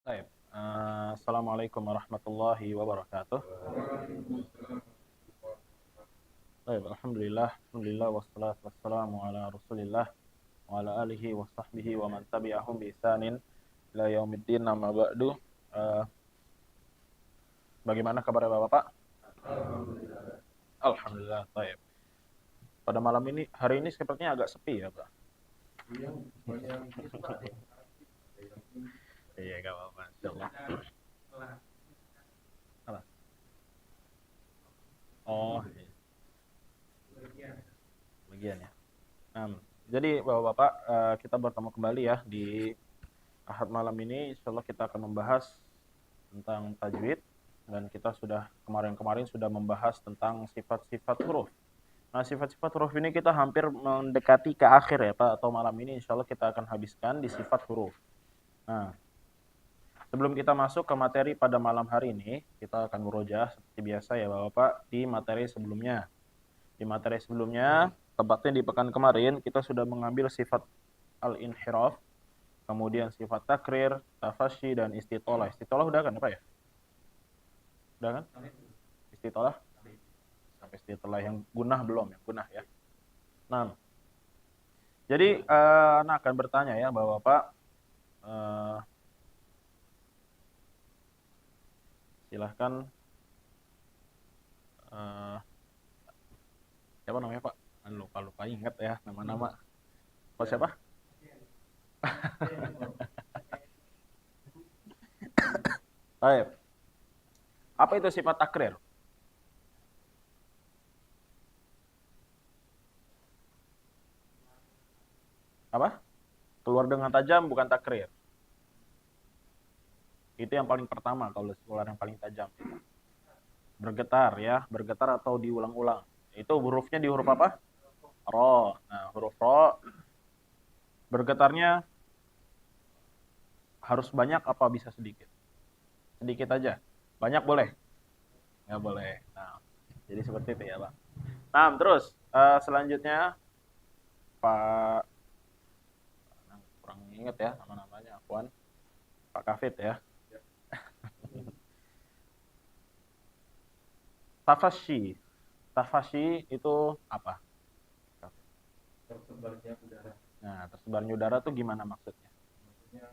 Baik. Assalamualaikum warahmatullahi wabarakatuh. Baik, alhamdulillah wassalatu wassalamu ala Rasulillah wa ala alihi wa sahbihi wa man tabi'ahum bi ihsanin ila yaumiddin amma ba'du. Eh, Bagaimana kabar Bapak? Alhamdulillah, baik. Pada malam ini, hari ini sepertinya agak sepi ya, Pak. Iya, enggak apa-apa, insyaallah. Apa? Oh, iya. Bagian ya. Jadi Bapak-bapak, kita bertemu kembali ya di Ahad malam ini. Insyaallah kita akan membahas tentang tajwid, dan kita sudah kemarin-kemarin sudah membahas tentang sifat-sifat huruf. Nah, sifat-sifat huruf ini kita hampir mendekati ke akhir ya Pak, atau malam ini insya Allah kita akan habiskan di sifat huruf. Nah, sebelum kita masuk ke materi pada malam hari ini, kita akan murojaah seperti biasa ya Bapak di materi sebelumnya. Di materi sebelumnya, tepatnya di pekan kemarin, kita sudah mengambil sifat al-inhiraf, kemudian sifat takrir, tafasyi, dan istitolah. Istitolah udah kan Pak ya? Udah kan? Istitolah? Sampai istitolah yang gunah belum ya? Gunah ya. Nah, jadi anak akan bertanya ya Bapak-bapak, silahkan, siapa namanya Pak? Lupa-lupa ingat ya nama-nama. Pak siapa? Baik. Apa itu sifat takrir? Apa? Keluar dengan tajam bukan takrir. Itu yang paling pertama kalau keluar yang paling tajam. Bergetar ya, bergetar atau diulang-ulang. Itu hurufnya di huruf apa? Ro. Nah, huruf ro bergetarnya harus banyak apa bisa sedikit? Sedikit aja. Banyak boleh? Nggak boleh. Nah, jadi seperti itu ya, Bang. Nah, terus selanjutnya Pak, kurang ingat ya nama-namanya, Afwan. Pak Kafid ya. Tafashi. Tafashi itu apa? Tersebarnya udara. Nah, tersebarnya udara tuh gimana maksudnya? Maksudnya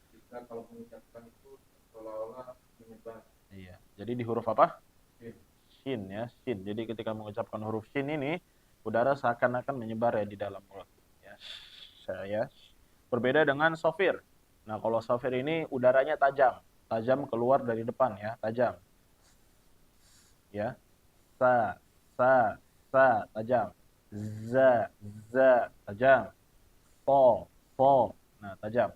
kita kalau mengucapkan itu seolah-olah menyebar. Iya. Jadi di huruf apa? Shin. Shin ya, shin. Jadi ketika mengucapkan huruf shin ini, udara seakan-akan menyebar ya di dalam mulut. Ya, saya berbeda dengan sofir. Nah, kalau sofir ini udaranya tajam, tajam keluar dari depan ya, tajam. Ya, sa, tajam. Za, tajam. Po, nah tajam.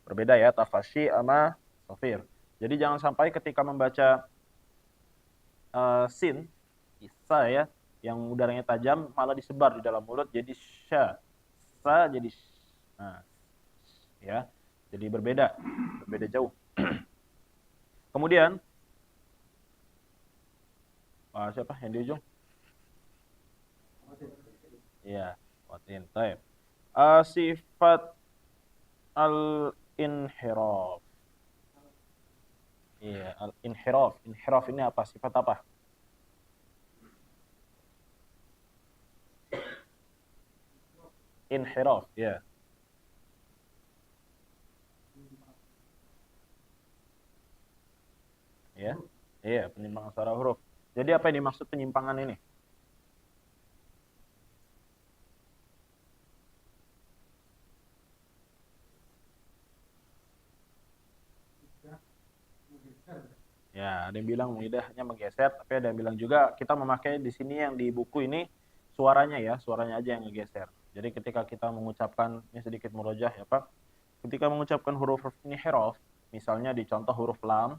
Berbeda ya, tafashi sama sofir. Jadi jangan sampai ketika membaca sin, isa ya, yang udaranya tajam malah disebar di dalam mulut jadi sya, sa jadi nah, ya, jadi berbeda jauh. Kemudian siapa yang di ujung? Ya, watin. Taib. Sifat al-inhiraf. Iya, al-inhiraf. Inhiraf ini apa? Sifat apa? Inhiraf, ya. Ya. Iya, penyimpangan suara huruf. Jadi apa yang dimaksud penyimpangan ini? Ya, ada yang bilang lidahnya menggeser, tapi ada yang bilang juga kita memakai di sini yang di buku ini suaranya ya, suaranya aja yang ngegeser. Jadi ketika kita mengucapkan, ini sedikit murojaah ya Pak, ketika mengucapkan huruf ini huruf, misalnya di contoh huruf lam,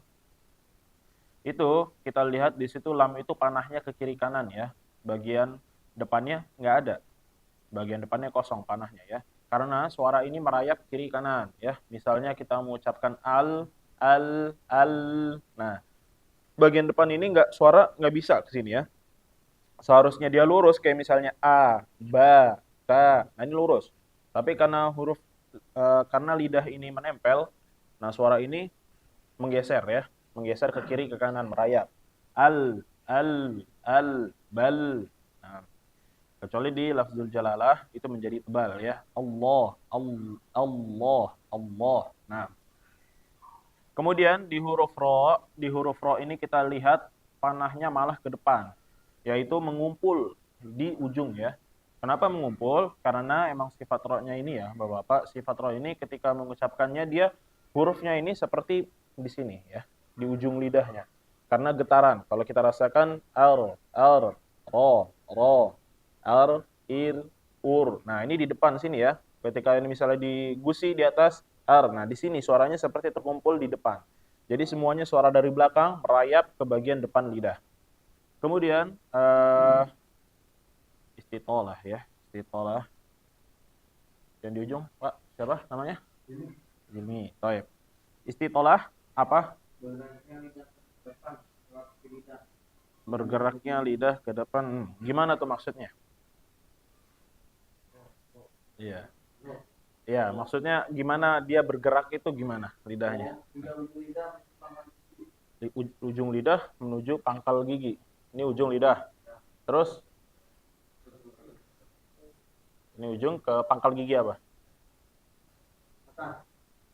itu kita lihat di situ lam itu panahnya ke kiri kanan ya, bagian depannya nggak ada, bagian depannya kosong panahnya ya, karena suara ini merayap kiri kanan ya. Misalnya kita mengucapkan al, nah bagian depan ini suara nggak bisa ke sini ya. Seharusnya dia lurus kayak misalnya a, ba, ta. Nah ini lurus. Tapi karena karena lidah ini menempel, Nah, suara ini menggeser ya, menggeser ke kiri ke kanan, merayap. Bal. Nah, kecuali di lafzul jalalah itu menjadi tebal ya. Allah. Nah, kemudian di huruf ro ini kita lihat panahnya malah ke depan, yaitu mengumpul di ujung ya. Kenapa mengumpul? Karena emang sifat ro-nya ini ya, Bapak-bapak, sifat ro ini ketika mengucapkannya dia hurufnya ini seperti di sini ya, di ujung lidahnya. Karena getaran. Kalau kita rasakan ro, ir, ur. Nah, ini di depan sini ya. Ketika ini misalnya digusi di atas Nah, di sini suaranya seperti terkumpul di depan. Jadi semuanya suara dari belakang merayap ke bagian depan lidah. Kemudian istitolah ya, istitolah. Yang di ujung, Pak, siapa namanya? Jimmy. Taib. Istitolah apa? Bergeraknya lidah ke depan. Gimana tuh maksudnya? Iya. Ya, maksudnya gimana dia bergerak itu gimana lidahnya? Di ujung lidah menuju pangkal gigi. Ini ujung lidah. Terus ini ujung ke pangkal gigi apa?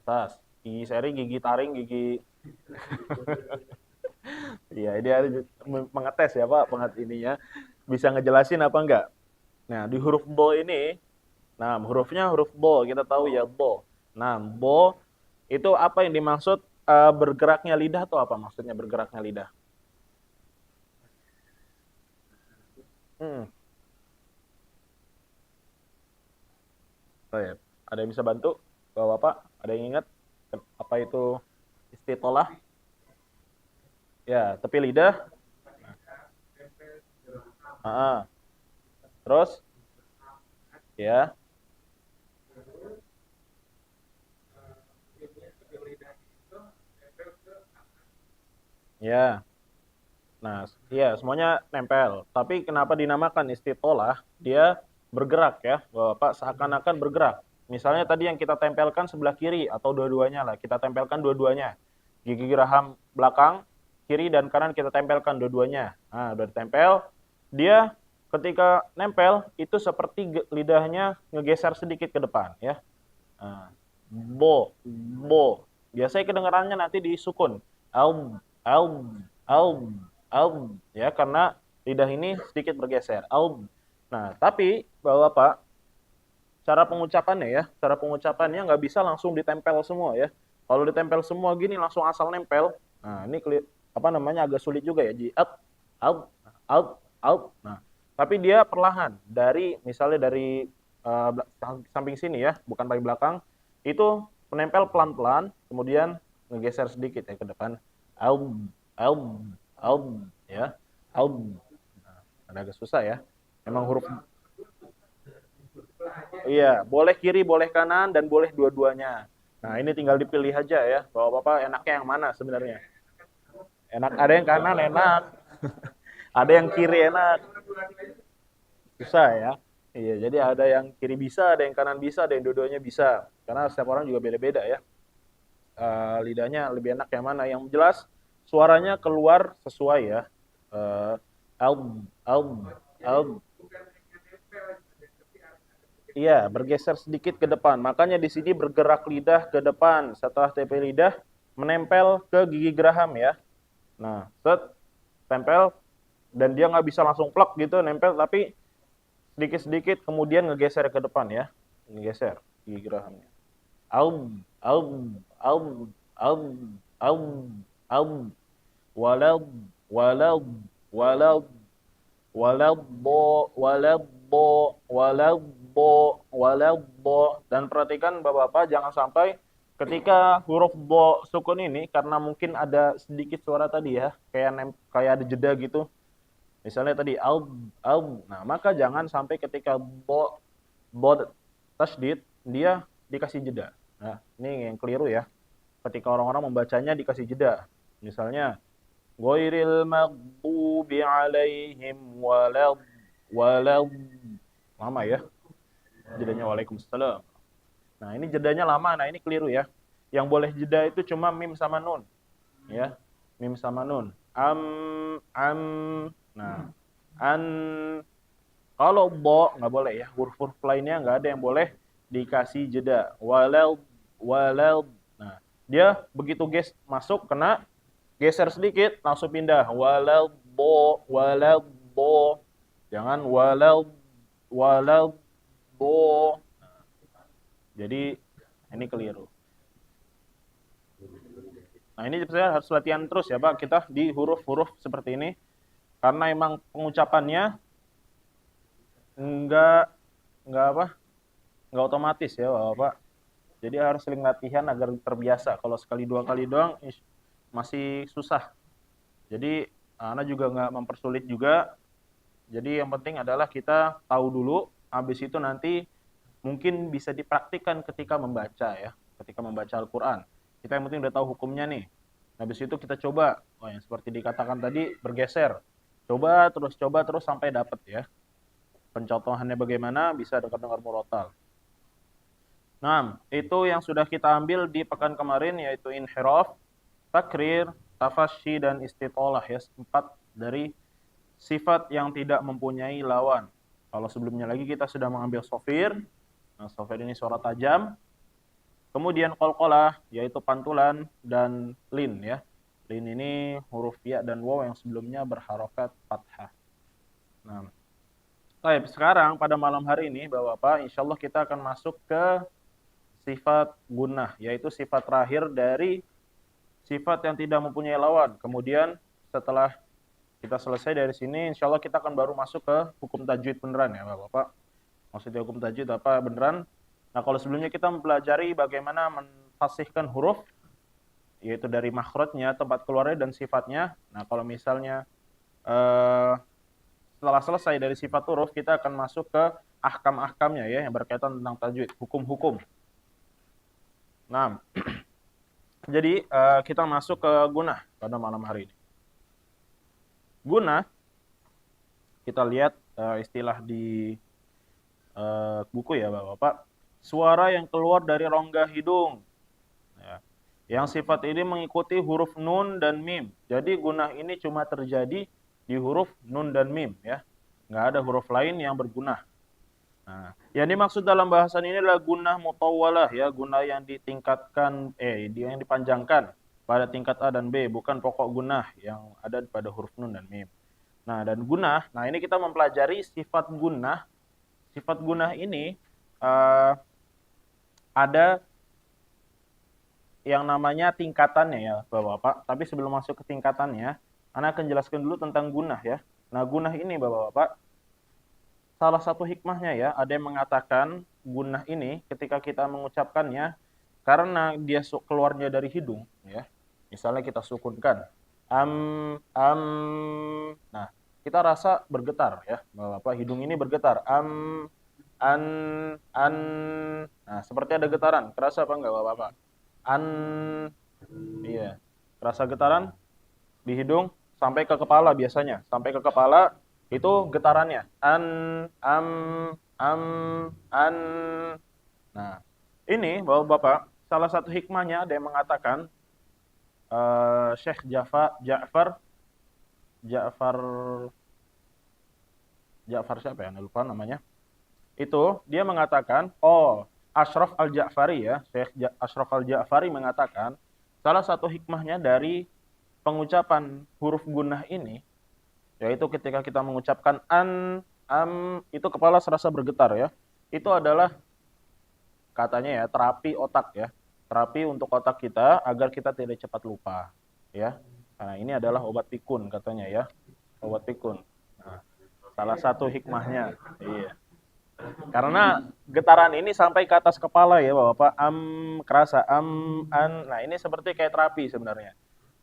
Atas. Gigi seri, gigi taring, gigi. Iya, ini harus mengetes ya Pak, pengat ininya. Bisa ngejelasin apa enggak? Nah, di huruf bo ini, nah hurufnya huruf bo, kita tahu ya bo. Nah, bo itu apa yang dimaksud bergeraknya lidah atau apa maksudnya bergeraknya lidah? Hmm. Baik. Ada yang bisa bantu? Bapak-bapak, ada yang ingat apa itu istitolah? Ya, tepi lidah. Ah, terus ya, ya. Nah, ya semuanya nempel. Tapi kenapa dinamakan istitolah? Dia bergerak ya, Bapak seakan-akan bergerak. Misalnya tadi yang kita tempelkan sebelah kiri atau dua-duanya lah, kita tempelkan dua-duanya. Gigi geraham belakang, kiri dan kanan kita tempelkan dua-duanya. Nah, udah ditempel, dia ketika nempel itu seperti lidahnya ngegeser sedikit ke depan ya. Nah, bo. Biasanya kedengarannya nanti di sukun. Aum, aum, aum, ya karena lidah ini sedikit bergeser. Aum. Nah, tapi Bapak, cara pengucapannya nggak bisa langsung ditempel semua ya. Kalau ditempel semua gini langsung asal nempel. Nah, ini apa namanya agak sulit juga ya. Out, out. Nah, tapi dia perlahan dari misalnya dari uh, samping sini ya, bukan dari belakang, itu menempel pelan-pelan, kemudian ngegeser sedikit ya ke depan. Aum, aum, ya, aum. Nah, agak susah ya. Emang huruf. Iya, boleh kiri, boleh kanan, dan boleh dua-duanya. Nah, ini tinggal dipilih aja ya. Bapak-bapak enaknya yang mana sebenarnya? Enak, ada yang kanan enak, ada yang kiri enak. Susah ya. Iya, jadi ada yang kiri bisa, ada yang kanan bisa, ada yang dua-duanya bisa. Karena setiap orang juga beda-beda ya. Lidahnya lebih enak yang mana? Yang jelas suaranya keluar sesuai ya. Alb, alb, alb. Iya, bergeser sedikit ke depan. Makanya di sini bergerak lidah ke depan. Setelah TP lidah menempel ke gigi geraham ya. Nah, set tempel dan dia nggak bisa langsung plek gitu nempel, tapi sedikit-sedikit kemudian ngegeser ke depan ya. Ngegeser gigi gerahamnya. Aum, aum, aum, aum, aum, aum. Walad, walad, walad, waladdo. Dan perhatikan Bapak-bapak jangan sampai ketika huruf bo sukun ini karena mungkin ada sedikit suara tadi ya, kayak ada jeda gitu. Misalnya tadi al. Nah, maka jangan sampai ketika bo tasdid dia dikasih jeda. Nah, ini yang keliru ya. Ketika orang-orang membacanya dikasih jeda. Misalnya ghairil maghdubi alaihim walad. Lama ya jedanya. Waalaikumsalam. Nah, ini jedanya lama. Nah, ini keliru ya. Yang boleh jeda itu cuma mim sama nun, ya. Mim sama nun. Am. Nah, an. Kalau bo nggak boleh ya. Huruf-huruf lainnya nggak ada yang boleh dikasih jeda. Walal. Nah, dia begitu masuk kena geser sedikit langsung pindah. Walal bo. Jangan walal bo. Nah, jadi ini keliru. Nah, ini saya harus latihan terus ya, Pak. Kita di huruf-huruf seperti ini karena emang pengucapannya enggak apa? Enggak otomatis ya, Bapak. Jadi harus sering latihan agar terbiasa. Kalau sekali dua kali doang masih susah. Jadi Ana juga nggak mempersulit juga. Jadi yang penting adalah kita tahu dulu, habis itu nanti mungkin bisa dipraktikkan ketika membaca ya, ketika membaca Al-Quran. Kita yang penting udah tahu hukumnya nih. Habis itu kita coba, yang seperti dikatakan tadi, bergeser. Coba terus sampai dapat ya. Pencontohannya bagaimana, bisa dengar-dengar murotal. Nah, itu yang sudah kita ambil di pekan kemarin, yaitu inhiraf, takrir, tafasyi, dan istitolah ya. 4 dari sifat yang tidak mempunyai lawan. Kalau sebelumnya lagi kita sudah mengambil sofir. Nah, sofir ini suara tajam. Kemudian qalqalah, yaitu pantulan, dan lin ya. Lin ini huruf ya dan waw yang sebelumnya berharokat fathah. Nah, baik, sekarang pada malam hari ini Bapak-Bapak, insya Allah kita akan masuk ke sifat gunnah, yaitu sifat terakhir dari sifat yang tidak mempunyai lawan. Kemudian setelah kita selesai dari sini, insya Allah kita akan baru masuk ke hukum tajwid beneran ya Bapak-Bapak. Maksudnya hukum tajwid apa beneran. Nah, kalau sebelumnya kita mempelajari bagaimana menfasihkan huruf, yaitu dari makhrajnya, tempat keluarnya, dan sifatnya. Nah, kalau misalnya setelah selesai dari sifat huruf, kita akan masuk ke ahkam-ahkamnya ya, yang berkaitan tentang tajwid, hukum-hukum. Nah, jadi kita masuk ke gunnah pada malam hari ini. Gunnah, kita lihat istilah di buku ya Bapak-Bapak, suara yang keluar dari rongga hidung. Ya. Yang sifat ini mengikuti huruf nun dan mim. Jadi gunnah ini cuma terjadi di huruf nun dan mim ya. Nggak ada huruf lain yang bergunnah. Nah, yang dimaksud dalam bahasan ini adalah gunnah mutawwalah ya, gunnah yang ditingkatkan yang dipanjangkan pada tingkat A dan B, bukan pokok gunnah yang ada pada huruf nun dan mim. Nah, dan gunnah, nah ini kita mempelajari sifat gunnah. Sifat gunnah ini ada yang namanya tingkatannya ya Bapak-Bapak. Tapi sebelum masuk ke tingkatannya, Ana akan jelaskan dulu tentang gunnah ya. Nah, gunnah ini Bapak-Bapak, salah satu hikmahnya ya, ada yang mengatakan gunnah ini ketika kita mengucapkannya, karena dia keluarnya dari hidung ya. Misalnya kita sukunkan am. Nah, kita rasa bergetar ya Bapak-Bapak, hidung ini bergetar an. Nah, seperti ada getaran. Kerasa apa enggak Bapak-Bapak? An. Iya. Kerasa getaran di hidung sampai ke kepala biasanya. Sampai ke kepala itu getarannya. An. Nah, ini Bapak-Bapak, salah satu hikmahnya ada yang mengatakan Syekh Ja'far siapa ya? Lupa namanya. Itu dia mengatakan, Ashraf Al-Ja'fari ya, Syekh Ashraf Al-Ja'fari mengatakan salah satu hikmahnya dari pengucapan huruf gunnah ini, yaitu ketika kita mengucapkan am, itu kepala serasa bergetar ya. Itu adalah katanya ya terapi otak ya. Terapi untuk otak kita agar kita tidak cepat lupa ya. Nah, ini adalah obat pikun katanya ya. Obat pikun. Nah, salah satu hikmahnya. Iya. Karena getaran ini sampai ke atas kepala ya Bapak, kerasa an. Nah, ini seperti kayak terapi sebenarnya.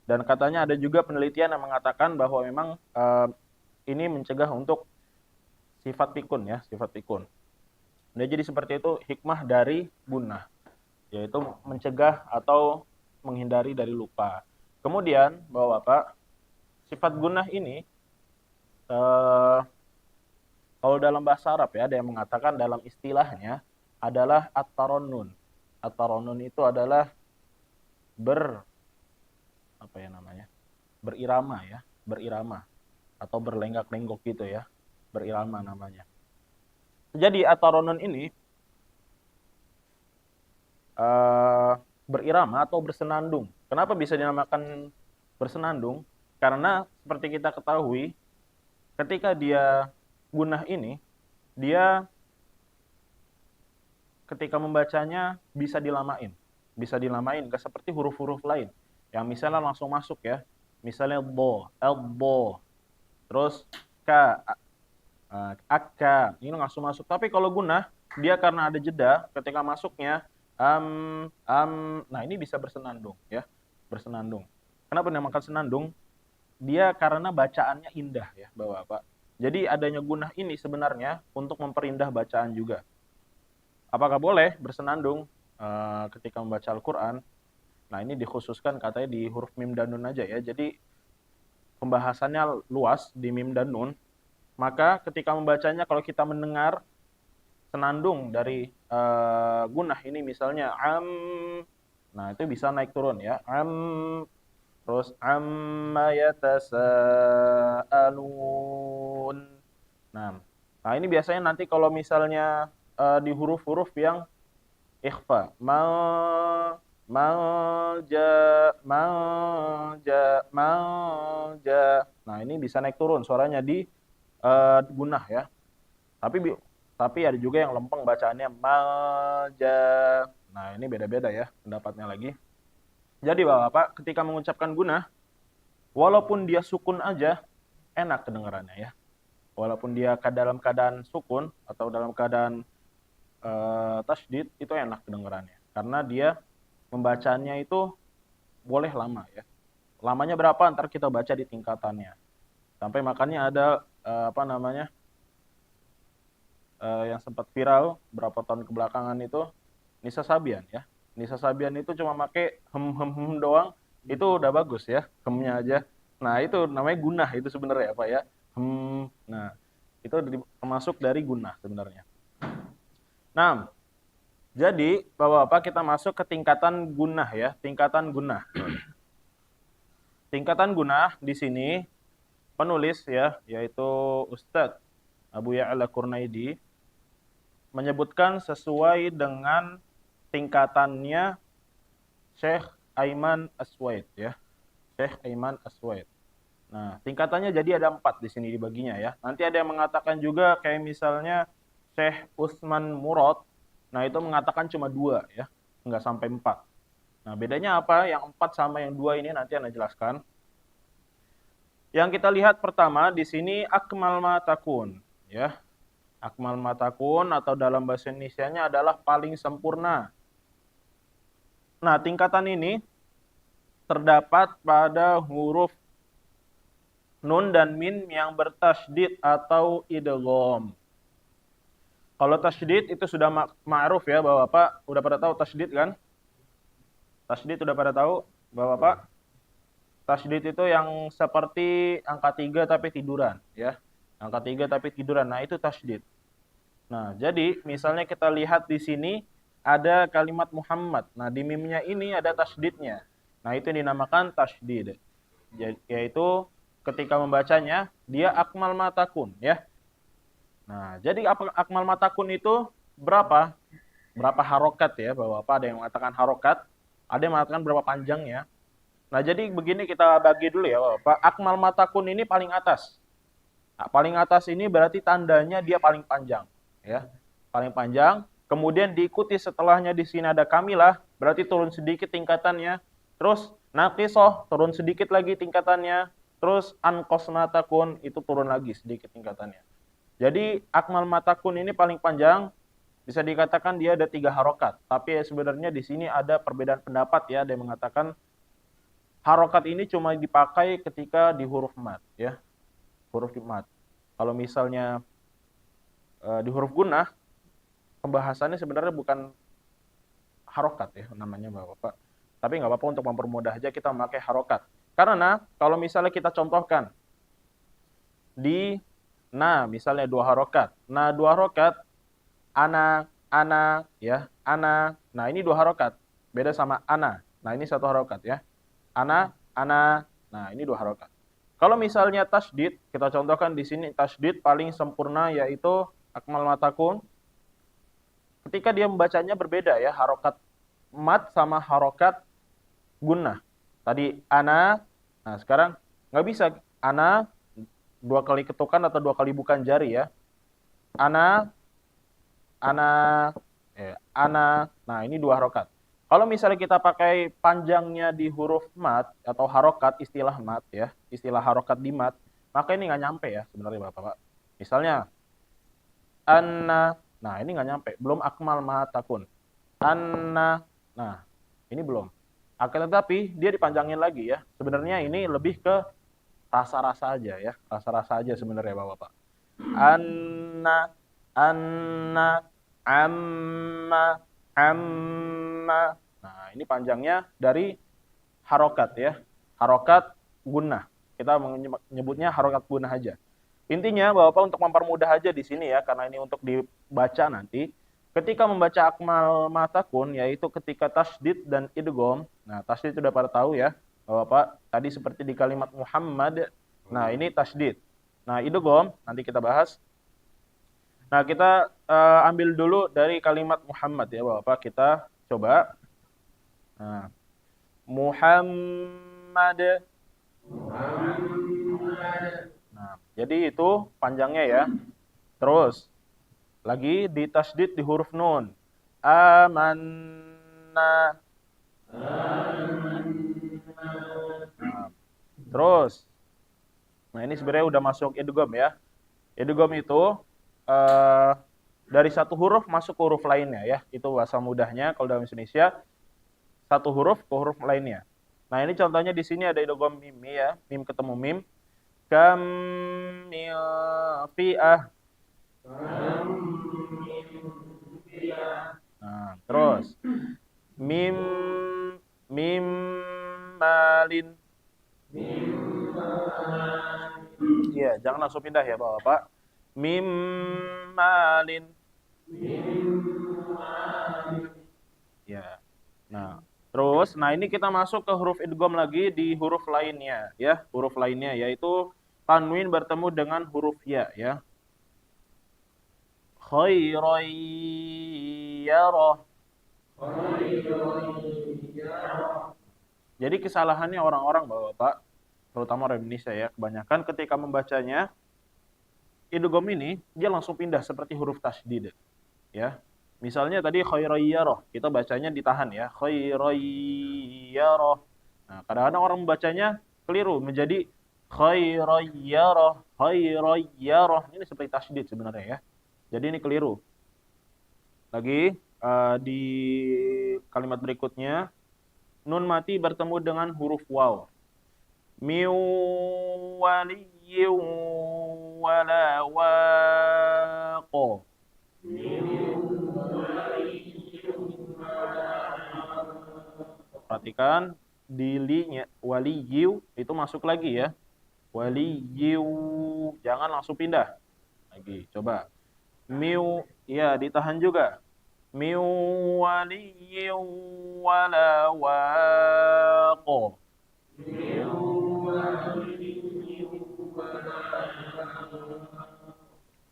Dan katanya ada juga penelitian yang mengatakan bahwa memang ini mencegah untuk sifat pikun ya, sifat pikun. Nah, jadi seperti itu hikmah dari gunnah, yaitu mencegah atau menghindari dari lupa. Kemudian Bapak, sifat gunnah ini kalau dalam bahasa Arab ya, ada yang mengatakan dalam istilahnya adalah at-tarannun. At-tarannun itu adalah apa ya namanya? Berirama ya, berirama atau berlenggak-lenggok gitu ya. Berirama namanya. Jadi ataronun ini berirama atau bersenandung. Kenapa bisa dinamakan bersenandung? Karena seperti kita ketahui, ketika dia gunah ini, dia ketika membacanya bisa dilamain. Bisa dilamain, gak seperti huruf-huruf lain. Yang misalnya langsung masuk ya. Misalnya bo, elbo, terus ka, akka, ini langsung masuk. Tapi kalau gunah, dia karena ada jeda ketika masuknya, nah ini bisa bersenandung ya, bersenandung. Kenapa dinamakan senandung? Dia karena bacaannya indah ya, Bapak-bapak. Jadi adanya gunah ini sebenarnya untuk memperindah bacaan juga. Apakah boleh bersenandung ketika membaca Al-Quran? Nah ini dikhususkan katanya di huruf mim dan nun aja ya. Jadi pembahasannya luas di mim dan nun. Maka ketika membacanya kalau kita mendengar senandung dari gunah ini misalnya nah itu bisa naik turun ya, terus amma yatasaalun. Nah ini biasanya nanti kalau misalnya di huruf-huruf yang ikhfa, malja, malja, malja. Nah ini bisa naik turun suaranya di gunah ya. Tapi ada juga yang lempeng bacaannya malja. Nah, ini beda-beda ya pendapatnya lagi. Jadi Bapak, ketika mengucapkan gunah, walaupun dia sukun aja, enak kedengarannya ya. Walaupun dia dalam keadaan sukun atau dalam keadaan tasydid, itu enak kedengarannya. Karena dia membacanya itu boleh lama ya. Lamanya berapa? Ntar kita baca di tingkatannya. Sampai makanya ada yang sempat viral berapa tahun kebelakangan itu Nisa Sabian ya. Nisa Sabian itu cuma pakai hem doang, itu udah bagus ya, hemnya aja. Nah itu namanya gunah itu sebenarnya apa ya? Nah itu termasuk dari gunah sebenarnya. Nah jadi Bapak-bapak kita masuk ke tingkatan gunah ya, tingkatan gunah. Tingkatan gunah di sini penulis ya, yaitu Ustadz Abu Ya'la Qurnaidi menyebutkan sesuai dengan tingkatannya Syekh Aiman Aswaid ya. Syekh Aiman Aswaid. Nah, tingkatannya jadi ada 4 di sini dibaginya ya. Nanti ada yang mengatakan juga kayak misalnya Syekh Utsman Murad. Nah, itu mengatakan cuma 2 ya. Enggak sampai 4. Nah, bedanya apa? Yang 4 sama yang 2 ini nanti Anda jelaskan. Yang kita lihat pertama di sini akmal ma takun ya. Akmal ma takun atau dalam bahasa Indonesianya adalah paling sempurna. Nah, tingkatan ini terdapat pada huruf nun dan min yang bertasydid atau idgham. Kalau tasydid itu sudah ma'ruf ya, Bapak-bapak udah pada tahu tasydid kan? Tasydid udah pada tahu, Bapak-bapak? Tasydid itu yang seperti angka 3 tapi tiduran ya. Angka 3 tapi tiduran. Nah, itu tasydid. Nah, jadi misalnya kita lihat di sini ada kalimat Muhammad. Nah, di mimnya ini ada tasydidnya. Nah, itu dinamakan tasydid. Yaitu ketika membacanya dia akmal matakun ya. Nah, jadi akmal matakun itu berapa? Berapa harokat ya, Bapak? Ada yang mengatakan harokat, ada yang mengatakan berapa panjangnya. Nah, jadi begini kita bagi dulu ya, Bapak. Akmal matakun ini paling atas. Nah, paling atas ini berarti tandanya dia paling panjang ya. Paling panjang, kemudian diikuti setelahnya di sini ada kamilah, berarti turun sedikit tingkatannya. Terus naqisoh, turun sedikit lagi tingkatannya. Terus anqos matakun, itu turun lagi sedikit tingkatannya. Jadi akmal matakun ini paling panjang, bisa dikatakan dia ada 3 harokat. Tapi sebenarnya di sini ada perbedaan pendapat ya, ada yang mengatakan harokat ini cuma dipakai ketika di huruf mat ya. Huruf mat. Kalau misalnya di huruf gunah, pembahasannya sebenarnya bukan harokat ya namanya Bapak. Tapi nggak apa-apa untuk mempermudah aja kita memakai harokat. Karena kalau misalnya kita contohkan di misalnya 2 harokat. Nah 2 harokat, ana ya, ana. Nah ini 2 harokat. Beda sama ana. Nah, ini satu harokat ya. Ana. Nah, ini dua harokat. Kalau misalnya tasydid, kita contohkan di sini tasydid paling sempurna yaitu akmal matakun. Ketika dia membacanya berbeda ya, harokat mat sama harokat gunnah. Tadi ana, nah sekarang nggak bisa ana dua kali ketukan atau dua kali bukan jari ya. Ana, ana, ana. Nah, ini dua harokat. Kalau misalnya kita pakai panjangnya di huruf mat atau harokat, istilah mat ya, istilah harokat di mat, maka ini nggak nyampe ya sebenarnya Bapak. Misalnya anna, nah ini nggak nyampe, belum akmal matakun. Anna, nah ini belum. Akan tetapi dia dipanjangin lagi ya. Sebenarnya ini lebih ke rasa-rasa aja ya, rasa-rasa aja sebenarnya Bapak. Anna, anna, amma, amma. Nah, ini panjangnya dari harokat ya. Harokat gunnah. Kita menyebutnya harokat gunnah aja. Intinya Bapak untuk mempermudah aja di sini ya, karena ini untuk dibaca nanti. Ketika membaca akmal matakun, yaitu ketika tasdid dan idgham. Nah, tasdid sudah pada tahu ya, Bapak. Tadi seperti di kalimat Muhammad. Nah, ini tasdid. Nah, idgham nanti kita bahas. Nah, kita ambil dulu dari kalimat Muhammad ya, Bapak. Kita coba. Nah, Muhammad. Nah, jadi itu panjangnya ya. Terus lagi di tasdid di huruf nun. Amanna. Nah, terus. Nah, ini sebenarnya udah masuk idgham ya. Idgham itu dari satu huruf masuk ke huruf lainnya ya. Itu bahasa mudahnya kalau dalam Indonesia, satu huruf ke huruf lainnya. Nah, ini contohnya di sini ada idgham mim ya, mim ketemu mim. Kam min fi'ah. Nah, terus mim mim malin. Iya, jangan langsung pindah ya, Bapak. Mim malin. Ya. Nah, terus nah ini kita masuk ke huruf idgham lagi di huruf lainnya ya, huruf lainnya yaitu tanwin bertemu dengan huruf ya ya. Khairan yarah. Jadi kesalahannya orang-orang Bapak, terutama orang Indonesia ya, kebanyakan ketika membacanya idgham ini dia langsung pindah seperti huruf tasydid ya. Misalnya tadi khairoyyarah, kita bacanya ditahan ya, khairoyyarah. Nah, kadang-kadang orang membacanya keliru menjadi khairoyyarah. Ini seperti tasydid sebenarnya ya. Jadi ini keliru. Lagi di kalimat berikutnya nun mati bertemu dengan huruf waw. Min waliyyin wala waqo. Perhatikan di li-nya waliyu itu masuk lagi ya. Waliyu, jangan langsung pindah. Lagi, coba. Miu, ya ditahan juga. Miu waliyyin wala waqo.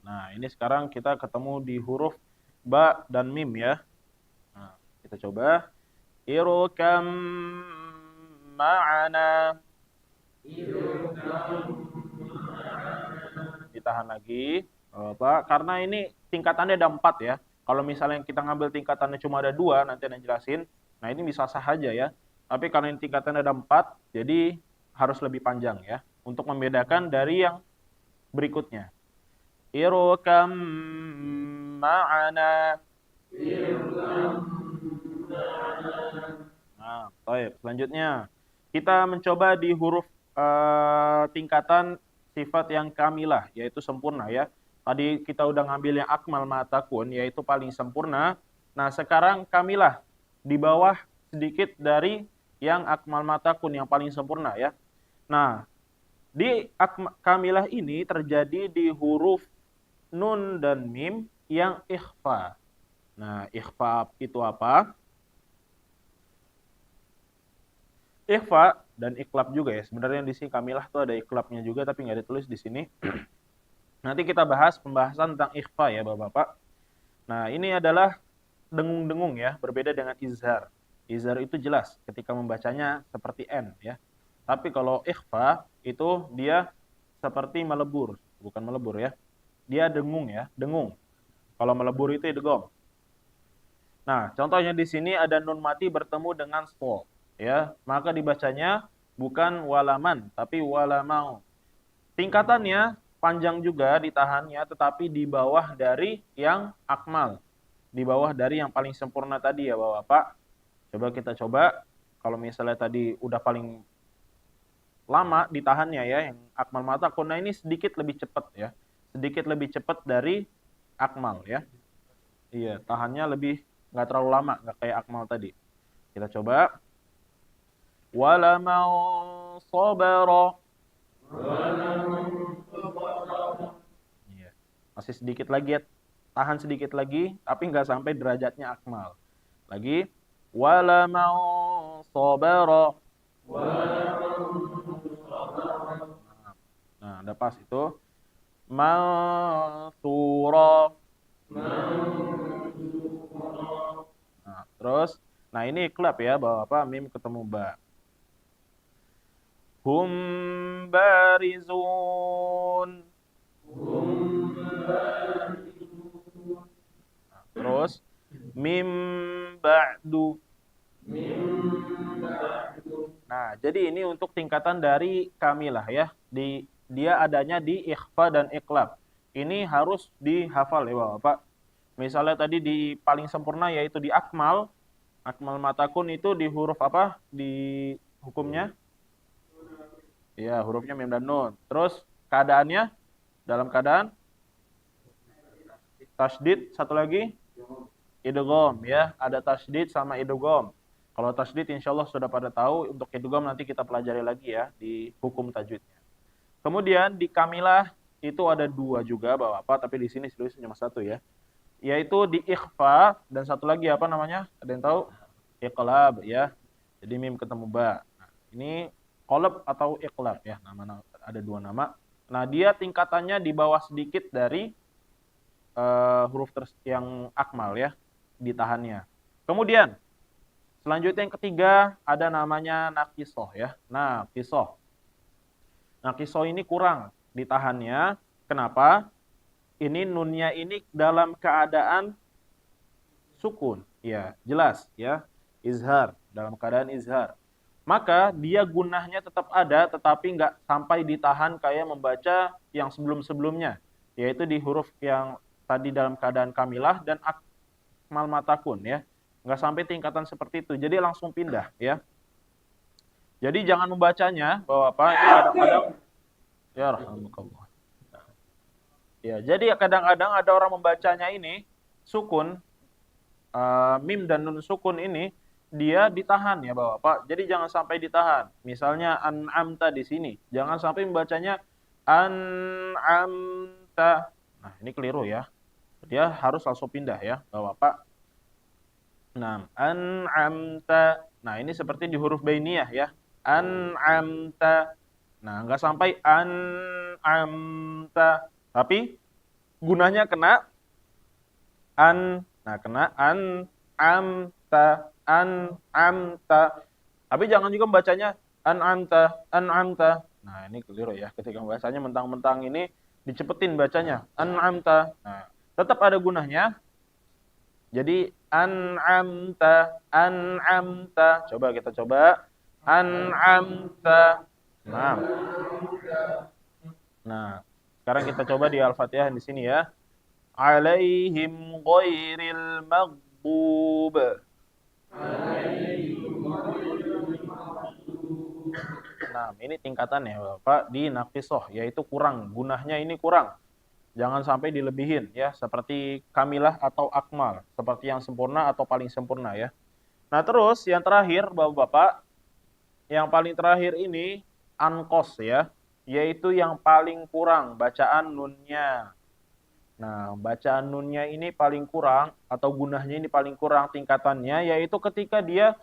Nah, ini sekarang kita ketemu di huruf ba dan mim ya. Nah, kita coba. Irkam ma'ana. Ditahan lagi. Pak, karena ini tingkatannya ada 4 ya. Kalau misalnya kita ngambil tingkatannya cuma ada 2, nanti ada jelasin. Nah, ini bisa sah aja ya. Tapi karena ini tingkatannya ada 4, jadi harus lebih panjang ya. Untuk membedakan dari yang berikutnya. Irkam ma'ana. Nah, baik. Selanjutnya, kita mencoba di huruf tingkatan sifat yang kamilah, yaitu sempurna ya. Tadi kita udah ngambil yang akmal matakun, yaitu paling sempurna. Nah, sekarang kamilah, di bawah sedikit dari yang akmal matakun, yang paling sempurna ya. Nah, di kamilah ini terjadi di huruf nun dan mim yang ikhfa. Nah, ikhfa itu apa? Ikhfa dan iklab juga ya. Sebenarnya di sini kamilah tuh ada iklabnya juga tapi nggak ditulis di sini. Nanti kita bahas pembahasan tentang ikhfa ya Bapak-bapak. Nah, ini adalah dengung-dengung ya, berbeda dengan izhar. Izhar itu jelas ketika membacanya seperti N ya. Tapi kalau ikhfa itu dia seperti melebur, bukan melebur ya. Dia dengung ya, dengung. Kalau melebur itu idgham. Nah, contohnya di sini ada nun mati bertemu dengan so, ya. Maka dibacanya bukan walaman, tapi walamau. Tingkatannya panjang juga ditahannya, tetapi di bawah dari yang akmal. Di bawah dari yang paling sempurna tadi ya Bapak. Coba kita coba. Kalau misalnya tadi udah paling lama ditahannya ya, yang akmal mata kuna ini sedikit lebih cepat ya. Sedikit lebih cepat dari akmal ya. Iya, tahannya lebih nggak terlalu lama, nggak kayak akmal tadi. Kita coba. Wala mau sabara. Iya. Masih sedikit lagi ya. Tahan sedikit lagi, tapi nggak sampai derajatnya akmal. Lagi. Wala mau sabara. Nah, udah pas itu. Mansura. Nah, terus, nah ini iklab ya, bahwa apa? Mim ketemu ba. Hum barizun. Nah, terus, mim ba'du. Nah, jadi ini untuk tingkatan dari kamilah ya. Dia adanya di ikhfa dan iklab. Ini harus dihafal ya Bapak. Misalnya tadi di paling sempurna yaitu di akmal. Akmal matakun itu di huruf apa? Di hukumnya? Ya, hurufnya mim dan nun. Terus keadaannya dalam keadaan tasdid, satu lagi idgham ya. Ada tasdid sama idgham. Kalau tasdid insya Allah sudah pada tahu, untuk idgham nanti kita pelajari lagi ya di hukum tajwidnya. Kemudian di kamilah itu ada dua juga Bapak, tapi di sini tulisnya cuma satu ya. Yaitu di ikhfa dan satu lagi apa namanya? Ada yang tahu? Iqlab ya. Jadi mim ketemu ba. Nah, ini qalb atau iqlab ya, nama ada dua nama. Nah, dia tingkatannya di bawah sedikit dari huruf yang akmal ya, ditahannya. Kemudian selanjutnya yang ketiga ada namanya naqisoh ya. Naqisoh. Naqisoh ini kurang ditahannya. Kenapa? Ini nunnya ini dalam keadaan sukun. Ya, jelas ya. Izhar, dalam keadaan izhar. Maka dia gunahnya tetap ada, tetapi nggak sampai ditahan kayak membaca yang sebelum-sebelumnya. Yaitu di huruf yang tadi dalam keadaan kamilah dan akmal matakun ya. Nggak sampai tingkatan seperti itu. Jadi langsung pindah ya. Jadi jangan membacanya bahwa apa ini kadang-kadang ya rahmukallah. Ya, jadi kadang-kadang ada orang membacanya ini sukun, mim dan nun sukun ini dia ditahan ya Bapak. Jadi jangan sampai ditahan. Misalnya an'amta di sini, jangan sampai membacanya an'amta. Nah, ini keliru ya. Dia harus langsung pindah ya Bapak. Nah, an'amta. Nah, ini seperti di huruf bainiyah ya. An'amta. Nah, enggak sampai an'amta. Tapi gunanya kena nah kena amta. Tapi jangan juga membacanya amta. Nah, ini keliru ya. Ketika membacanya mentang-mentang ini dicepetin bacanya amta. Nah, tetap ada gunanya. Jadi amta. Coba kita coba. Amta. Nah, sekarang kita coba di Al-Fatihah di sini ya. Alaihim ghairil maghdub. Nah, ini tingkatannya Bapak di naqisoh, yaitu kurang. Gunahnya ini kurang. Jangan sampai dilebihin ya, seperti kamilah atau akmal, seperti yang sempurna atau paling sempurna ya. Nah, terus yang terakhir Bapak-bapak, yang paling terakhir ini anqos ya, yaitu yang paling kurang bacaan nunnya. Nah, bacaan nunnya ini paling kurang atau gunahnya ini paling kurang tingkatannya, yaitu ketika dia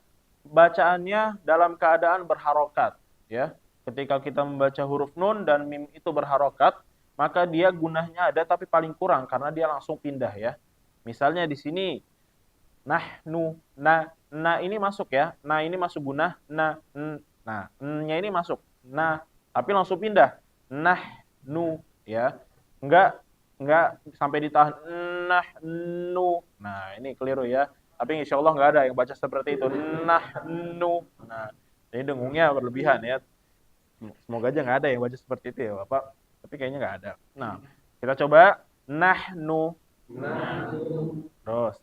bacaannya dalam keadaan berharokat, ya. Ketika kita membaca huruf nun dan mim itu berharokat, maka dia gunahnya ada tapi paling kurang karena dia langsung pindah, ya. Misalnya di sini nahnu, na ini masuk, ya. Nah ini masuk gunah, nah nya ini masuk. Nah, tapi langsung pindah. Nahnu, ya. Enggak sampai ditahan nahnu. Nah, ini keliru, ya. Tapi insya Allah nggak ada yang baca seperti itu. Nahnu. Nah, ini dengungnya berlebihan, ya. Semoga aja nggak ada yang baca seperti itu, ya Bapak. Tapi kayaknya nggak ada. Nah, kita coba nahnu. Terus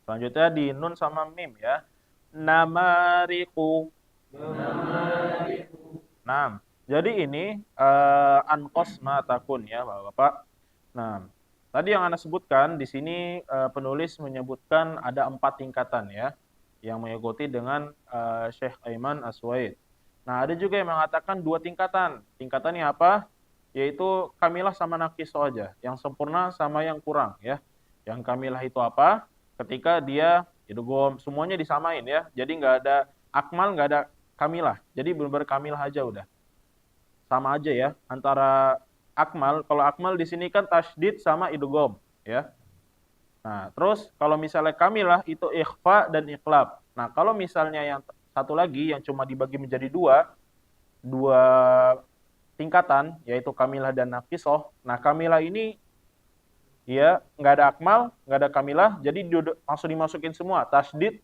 selanjutnya di nun sama mim, ya. Namariku. Nah, jadi ini ankos matakun, ya Bapak-bapak. Nah, tadi yang Anda sebutkan di sini penulis menyebutkan ada 4 tingkatan, ya, yang mengikuti dengan Syekh Aiman Aswaid. Nah, ada juga yang mengatakan 2 tingkatan. Tingkatannya apa? Yaitu kamilah sama naqisoh aja, yang sempurna sama yang kurang, ya. Yang kamilah itu apa? Ketika dia idgham, semuanya disamain, ya. Jadi nggak ada akmal, nggak ada kamilah. Jadi benar-benar kamilah aja udah. Sama aja, ya, antara akmal. Kalau akmal di sini kan tasydid sama idgham, ya. Nah, terus kalau misalnya kamilah itu ikhfa dan iqlab. Nah, kalau misalnya yang satu lagi yang cuma dibagi menjadi dua tingkatan, yaitu kamilah dan naqisoh. Nah, kamilah ini ya nggak ada akmal, nggak ada kamilah, jadi langsung dimasukin semua. Tasydid,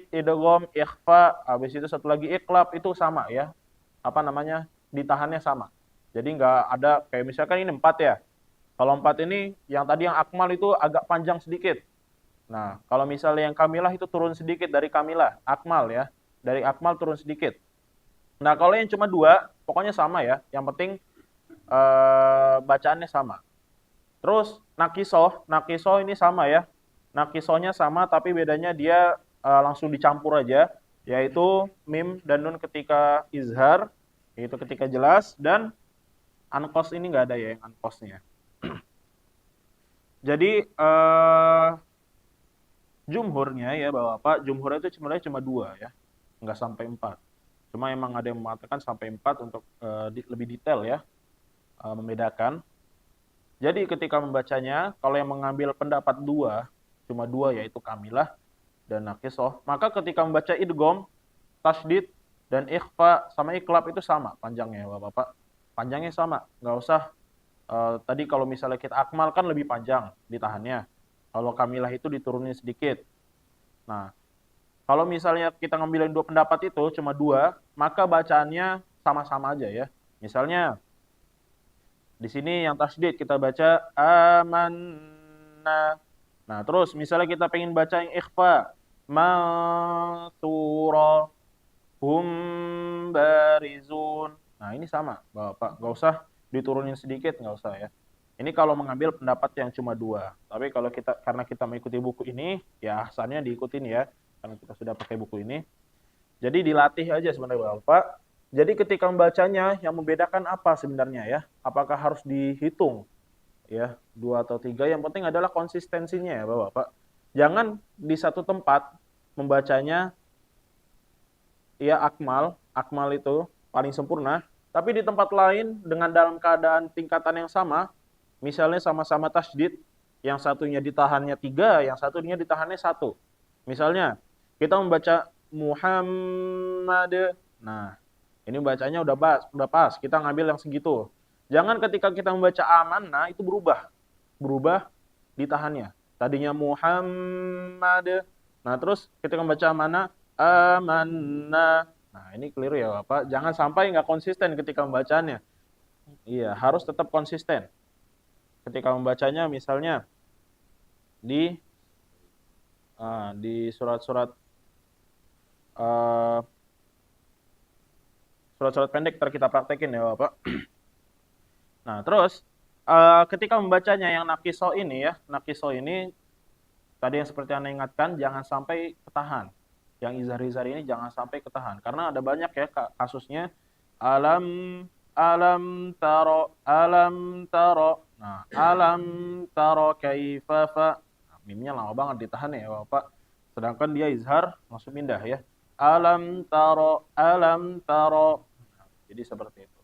idgham, ikhfa, habis itu satu lagi iqlab, itu sama, ya. Apa namanya? Ditahannya sama. Jadi nggak ada kayak misalkan ini 4, ya. Kalau 4 ini yang tadi yang akmal itu agak panjang sedikit. Nah, kalau misalnya yang kamilah itu turun sedikit dari kamilah, akmal, ya. Dari akmal turun sedikit. Nah, kalau yang cuma 2, pokoknya sama, ya. Yang penting bacaannya sama. Terus nakisoh ini sama, ya. Nakisohnya sama tapi bedanya dia langsung dicampur aja, yaitu mim dan nun ketika izhar, yaitu ketika jelas, dan ankos ini nggak ada, ya, yang ankosnya. Jadi jumhurnya, ya Bapak, jumhurnya itu sebenarnya cuma 2, ya. Nggak sampai 4. Cuma emang ada yang mengatakan sampai 4 untuk lebih detail, ya, membedakan. Jadi ketika membacanya, kalau yang mengambil pendapat 2, cuma 2, yaitu kamilah dan naqisoh, maka ketika membaca idgham, tasydid, dan ikhfa sama iqlab itu sama panjangnya, Bapak. Panjangnya sama, nggak usah. Tadi kalau misalnya kita akmal kan lebih panjang ditahannya. Kalau kamilah itu diturunin sedikit. Nah, kalau misalnya kita ngambilin 2 pendapat itu cuma 2, maka bacaannya sama-sama aja, ya. Misalnya di sini yang tasydid kita baca amanna. Nah, terus misalnya kita pengen baca yang ikhfa, mansura, hum barizun. Nah, ini sama, Bapak. Nggak usah diturunin sedikit, nggak usah, ya. Ini kalau mengambil pendapat yang cuma 2. Tapi kalau karena kita mengikuti buku ini, ya ahsannya diikutin, ya. Karena kita sudah pakai buku ini. Jadi dilatih aja sebenarnya, Bapak. Jadi ketika membacanya, yang membedakan apa sebenarnya, ya? Apakah harus dihitung, ya, 2 atau 3? Yang penting adalah konsistensinya, ya Bapak. Jangan di satu tempat membacanya ya akmal itu paling sempurna, tapi di tempat lain dengan dalam keadaan tingkatan yang sama, misalnya sama-sama tasydid, yang satunya ditahannya 3, yang satunya ditahannya 1. Misalnya kita membaca Muhammad. Nah, ini bacanya udah pas, kita ngambil yang segitu. Jangan ketika kita membaca amanah itu berubah ditahannya. Tadinya Muhammad. Nah, terus ketika membaca amanah, amanah. Nah, ini keliru, ya Bapak. Jangan sampai nggak konsisten ketika membacanya. Iya, harus tetap konsisten. Ketika membacanya misalnya di surat-surat surat-surat pendek kita praktekin, ya Bapak. Nah, terus ketika membacanya yang naqisoh ini, ya, naqisoh ini tadi yang seperti Anda ingatkan, jangan sampai ketahan. Yang izhar-izhar ini jangan sampai ketahan. Karena ada banyak, ya, kasusnya. Alam alam taro. Nah, alam taro kaifa fa. Nah, mimnya lama banget ditahan, ya Bapak. Sedangkan dia izhar langsung pindah ya. Alam taro, alam taro. Nah, jadi seperti itu.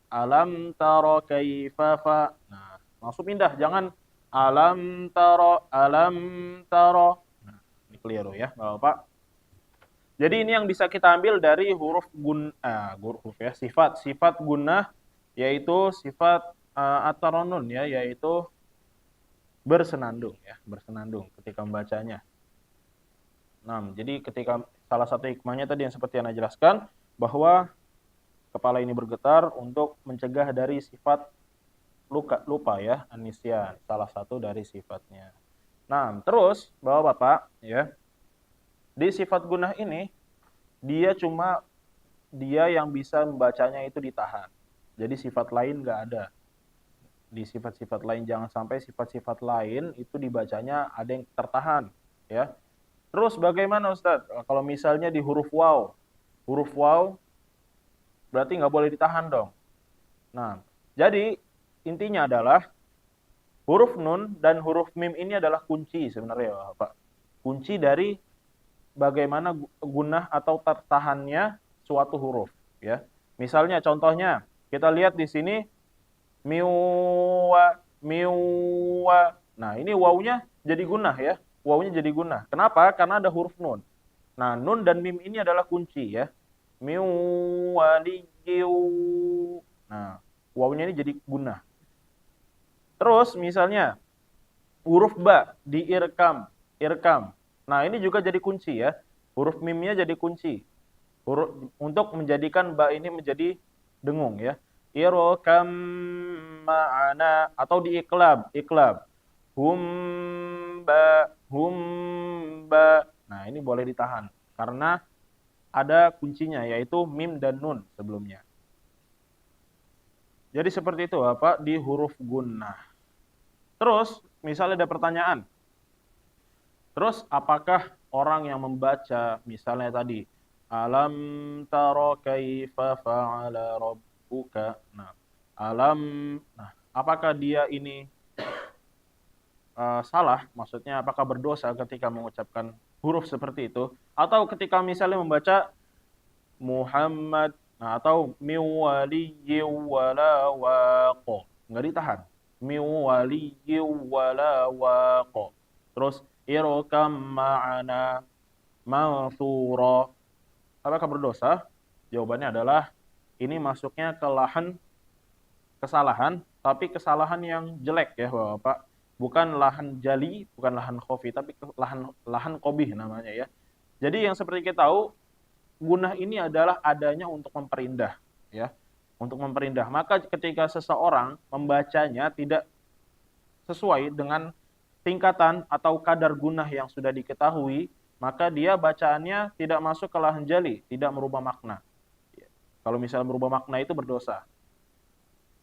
Alam taro kaifa fa. Nah, langsung pindah, jangan alam taro, alam taro. Nah, ini keliru ya, Bapak. Jadi ini yang bisa kita ambil dari huruf huruf ya, sifat gunnah yaitu sifat at-tarannun ya, yaitu bersenandung ya, bersenandung ketika membacanya. Nah, jadi ketika salah satu hikmahnya tadi yang seperti yang Anda jelaskan bahwa kepala ini bergetar untuk mencegah dari sifat lupa ya, anisyan, salah satu dari sifatnya. Nah, terus Bapak-bapak ya, di sifat gunnah ini dia yang bisa membacanya itu ditahan. Jadi sifat lain nggak ada. Di sifat-sifat lain jangan sampai sifat-sifat lain itu dibacanya ada yang tertahan ya. Terus bagaimana Ustadz? Kalau misalnya di huruf waw berarti nggak boleh ditahan dong. Nah, jadi intinya adalah huruf nun dan huruf mim ini adalah kunci sebenarnya Pak. Kunci dari bagaimana gunnah atau tertahannya suatu huruf ya. Misalnya contohnya kita lihat di sini miwa miwa. Nah, ini wawunya jadi gunnah ya. Wawunya jadi gunnah. Kenapa? Karena ada huruf nun. Nah, nun dan mim ini adalah kunci ya. Miwaliyu. Nah, wawunya ini jadi gunnah. Terus misalnya huruf ba di irkam, irkam. Nah, ini juga jadi kunci ya. Huruf mimnya jadi kunci. Untuk menjadikan ba ini menjadi dengung ya. Irkam ma'ana atau di iklab, iklab. Humba. Nah, ini boleh ditahan karena ada kuncinya yaitu mim dan nun sebelumnya. Jadi seperti itu Bapak di huruf gunnah. Terus misalnya ada pertanyaan. Terus apakah orang yang membaca misalnya tadi alam taro kaifa fa'ala rabbuka. Nah, apakah dia ini salah? Maksudnya apakah berdosa ketika mengucapkan huruf seperti itu atau ketika misalnya membaca Muhammad atau miwaliyyi wala waqo. Enggak ditahan. Miwaliyyi wala waqo. Terus irkam ma'ana mansura. Apakah berdosa? Jawabannya adalah ini masuknya ke kesalahan, tapi kesalahan yang jelek ya Bapak. Bukan lahan jali, bukan lahan khofi, tapi lahan qobih namanya ya. Jadi yang seperti kita tahu, gunnah ini adalah adanya untuk memperindah ya. Untuk memperindah. Maka ketika seseorang membacanya tidak sesuai dengan tingkatan atau kadar gunnah yang sudah diketahui, maka dia bacaannya tidak masuk ke lahan jali, tidak merubah makna. Kalau misalnya merubah makna itu berdosa.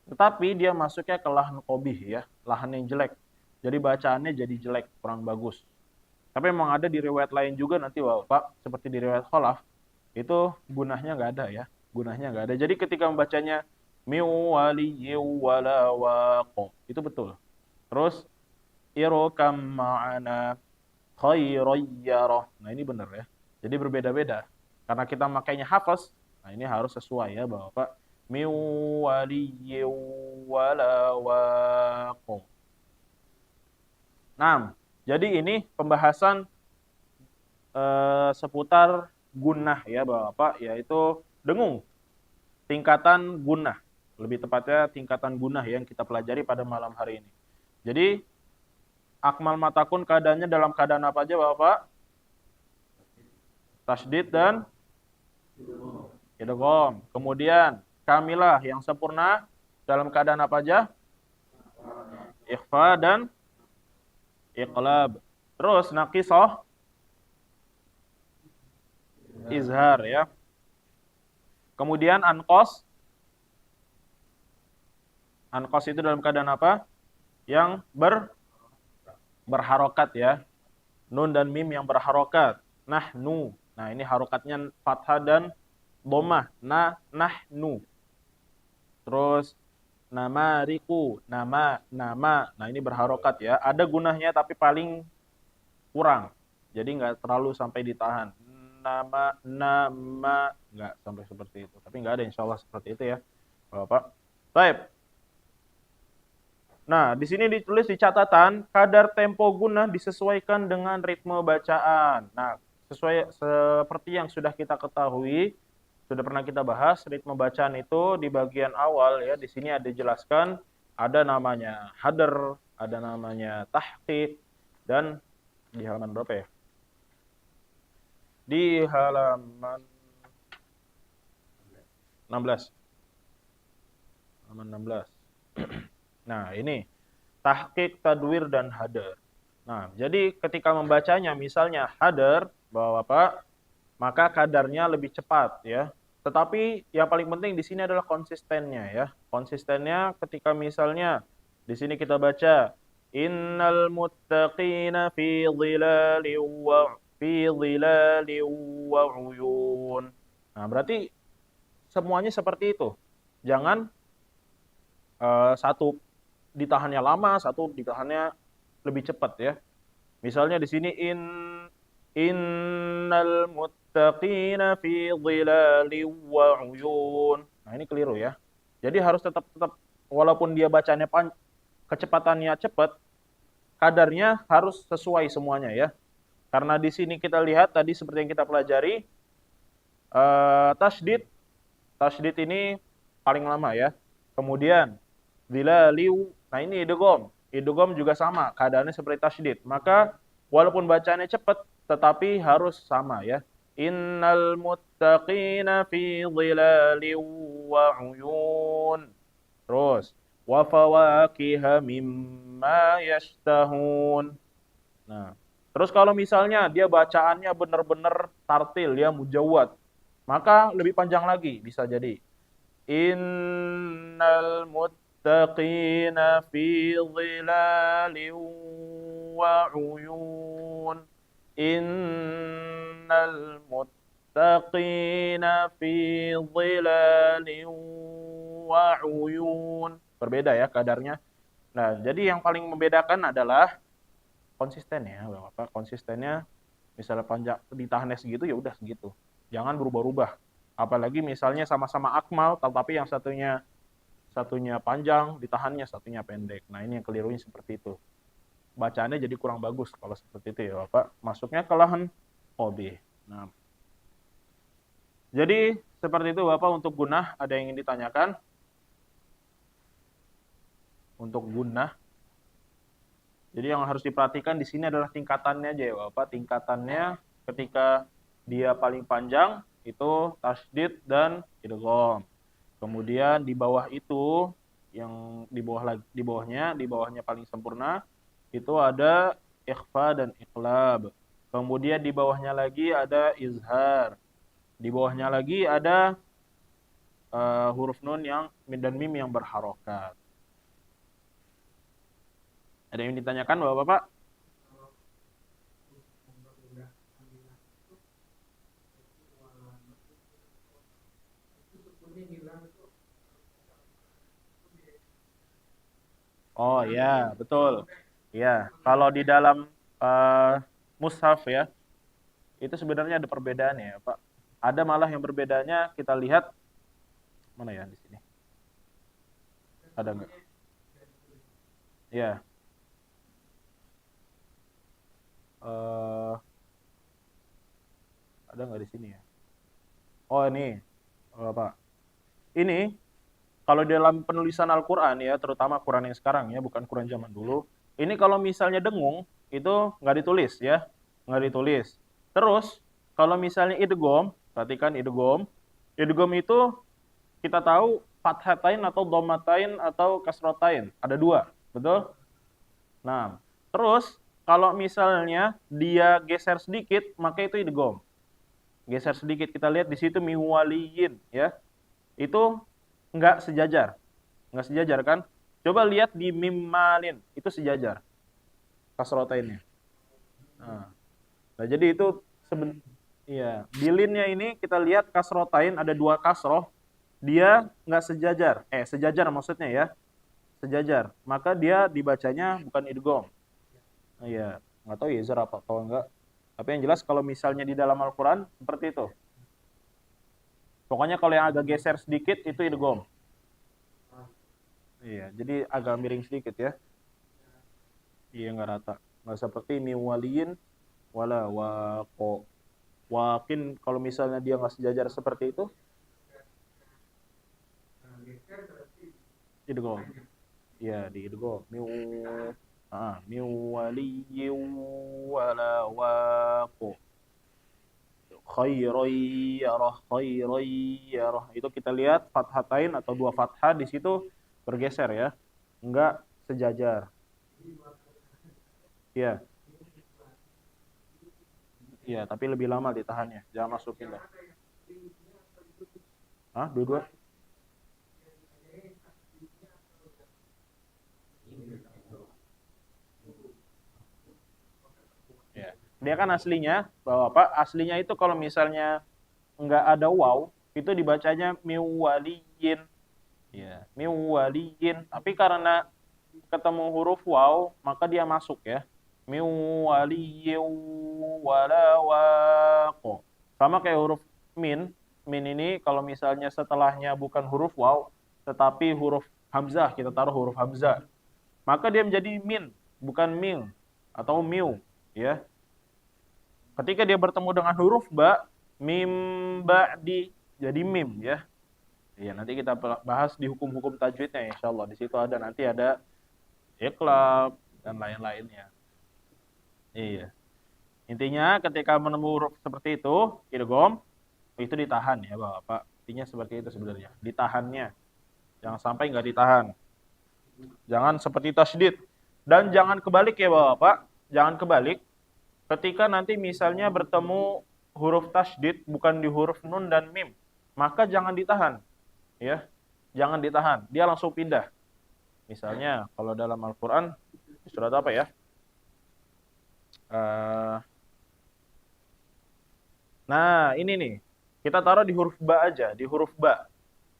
Tetapi dia masuknya ke lahan qobih ya, lahan yang jelek. Jadi bacaannya jadi jelek, kurang bagus. Tapi memang ada di riwayat lain juga nanti Bapak, seperti di riwayat Khalaf, itu gunahnya nggak ada ya, gunahnya nggak ada. Jadi ketika membacanya miwaliyyi wala waqo, itu betul. Terus irkam ma'ana khairayyarah. Nah, ini benar ya. Jadi berbeda-beda. Karena kita makainya hafaz, nah ini harus sesuai ya Bapak. Miwaliyyi wala waqo. Nah, jadi ini pembahasan seputar gunnah ya Bapak, yaitu dengung. Tingkatan gunnah. Lebih tepatnya tingkatan gunnah yang kita pelajari pada malam hari ini. Jadi akmal matakun keadaannya dalam keadaan apa aja Bapak? Tasydid dan idgham. Kemudian kamilah yang sempurna dalam keadaan apa aja? Ikhfa dan iqlab. Terus naqisah izhar ya. Kemudian anqas itu dalam keadaan apa? Yang berharokat ya. Nun dan mim yang berharokat. Nahnu. Nah, ini harokatnya fathah dan dhammah. Nahnu. Terus namariku, nama. Nah, ini berharokat ya. Ada gunahnya tapi paling kurang. Jadi nggak terlalu sampai ditahan. Nama, nggak sampai seperti itu. Tapi nggak ada insya Allah seperti itu ya, Bapak. Baik. Nah, di sini ditulis di catatan, kadar tempo guna disesuaikan dengan ritme bacaan. Nah, seperti yang sudah kita ketahui, sudah pernah kita bahas, ritme bacaan itu di bagian awal ya, di sini ada dijelaskan, ada namanya hadar, ada namanya tahqiq, dan di halaman berapa ya? Di halaman 16. Halaman 16. Nah, ini tahqiq, tadwir, dan hadar. Nah, jadi ketika membacanya misalnya hadar, Bapak, maka kadarnya lebih cepat ya. Tetapi yang paling penting di sini adalah konsistennya ya. Konsistennya ketika misalnya di sini kita baca innal muttaqina fi dhilalin wa uyun. Nah, berarti semuanya seperti itu. Jangan satu ditahannya lama, satu ditahannya lebih cepat ya. Misalnya di sini innal muttaqina fi dhilalin wa uyun. Nah, ini keliru ya. Jadi harus tetap walaupun dia bacanya kecepatannya cepat, kadarnya harus sesuai semuanya ya. Karena di sini kita lihat tadi seperti yang kita pelajari tasydid. Tasydid ini paling lama ya. Kemudian dhilaliu, nah ini idgham. Idgham juga sama, keadaannya seperti tasydid. Maka walaupun bacanya cepat tetapi harus sama ya. Innal muttaqina fi dhilalin wa uyun. Terus wa fawakiha mimma yashtahun. Nah, terus kalau misalnya dia bacaannya benar-benar tartil ya, mujawwad, maka lebih panjang lagi bisa jadi innal muttaqina fi dhilalin wa uyun. Innal muttaqina fi dhilalin wa uyun. Berbeda ya kadarnya. Nah, jadi yang paling membedakan adalah konsisten ya, Bapak. Konsistennya misalnya panjang ditahannya segitu ya udah segitu. Jangan berubah-ubah. Apalagi misalnya sama-sama akmal tetapi yang satunya panjang, ditahannya satunya pendek. Nah, ini yang kelirunya seperti itu. Bacaannya jadi kurang bagus kalau seperti itu ya, Bapak. Masuknya ke lahan qabih. Nah. Jadi seperti itu Bapak untuk gunah, ada yang ingin ditanyakan? Untuk gunah. Jadi yang harus diperhatikan di sini adalah tingkatannya aja ya Bapak. Tingkatannya ketika dia paling panjang itu tasydid dan idgham. Kemudian di bawah itu yang di bawahnya paling sempurna itu ada ikhfa dan iqlab. Kemudian di bawahnya lagi ada izhar. Di bawahnya lagi ada huruf nun dan mim yang berharokat. Ada yang ditanyakan Bapak-Bapak? Oh ya, betul. Ya, kalau di dalam mushaf ya, itu sebenarnya ada perbedaan ya, Pak. Ada malah yang berbedanya kita lihat mana ya di sini? Ada nggak? Ya. Ada nggak di sini ya? Oh ini, Pak. Ini kalau dalam penulisan Al-Quran ya, terutama Quran yang sekarang ya, bukan Quran zaman dulu. Ini kalau misalnya dengung, itu nggak ditulis ya, nggak ditulis. Terus kalau misalnya idgham, perhatikan idgham. Idgham itu kita tahu fathatain atau dhammatain atau kasratain, ada dua, betul? Nah, terus kalau misalnya dia geser sedikit, maka itu idgham. Geser sedikit, kita lihat di situ miwaliyin ya. Itu nggak sejajar. Nggak sejajar kan? Coba lihat di mimmalin, itu sejajar. Kasrotainnya. Nah, jadi itu iya, bilinnya ini kita lihat kasrotain ada dua kasroh, dia nggak sejajar. Sejajar maksudnya ya. Sejajar. Maka dia dibacanya bukan idgham. Iya, nggak tahu ya Zara apa atau enggak. Tapi yang jelas kalau misalnya di dalam Al-Quran seperti itu. Pokoknya kalau yang agak geser sedikit itu idgham. Iya, jadi agak miring sedikit ya. Iya, nggak rata. Nggak seperti miwaliyin wala waqo. Wakin kalau misalnya dia nggak sejajar seperti itu, idgham. Iya, di idgham. Miwaliyin wala waqo. Khairan yarah. Itu kita lihat fathatain atau dua fathah di situ bergeser ya. Enggak sejajar. Iya. Iya, tapi lebih lama ditahannya. Jangan masukin dah. Hah? Dua-dua? Ya. Dia kan aslinya, Bapak, aslinya itu kalau misalnya enggak ada waw, itu dibacanya miwaliyin. Ya, miwaliyin. Tapi karena ketemu huruf waw, maka dia masuk ya. Miwaliyin wala waqo. Sama kayak huruf min. Min ini kalau misalnya setelahnya bukan huruf waw, tetapi huruf hamzah, kita taruh huruf hamzah, maka dia menjadi min, bukan mil atau miu, ya. Ketika dia bertemu dengan huruf ba, mim ba'di, jadi mim, ya. Iya, nanti kita bahas di hukum-hukum tajwidnya insyaallah. Di situ ada nanti ada iqlab dan lain-lainnya. Iya. Intinya ketika menemu huruf seperti itu, idgham, itu ditahan ya, Bapak. Intinya seperti itu sebenarnya. Ditahannya. Jangan sampai nggak ditahan. Jangan seperti tasydid. Dan jangan kebalik ya, Bapak. Jangan kebalik. Ketika nanti misalnya bertemu huruf tasydid bukan di huruf nun dan mim, maka jangan ditahan. Ya. Jangan ditahan. Dia langsung pindah. Misalnya kalau dalam Al-Qur'an surat apa ya? Nah, ini nih. Kita taruh di huruf ba aja, di huruf ba.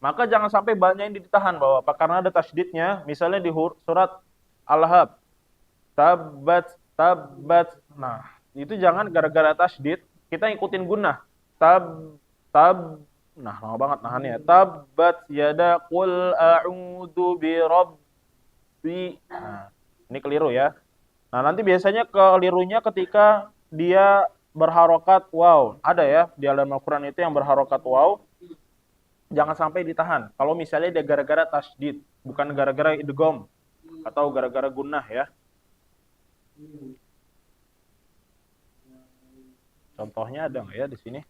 Maka jangan sampai ba-nya ini ditahan, Bapak, karena ada tasydidnya. Misalnya di surat Al-Lahab. Tabat, tabat. Nah, itu jangan gara-gara tasydid kita ikutin gunnah. Tab. Nah, lama banget nahannya. Tabat yada qul a'udzu birabbi. Nah, ini keliru ya. Nah, nanti biasanya kelirunya ketika dia berharokat waw. Ada ya di dalam Al-Quran itu yang berharokat waw. Jangan sampai ditahan. Kalau misalnya dia gara-gara tasydid, bukan gara-gara idgham atau gara-gara gunnah ya. Contohnya ada nggak ya di sini?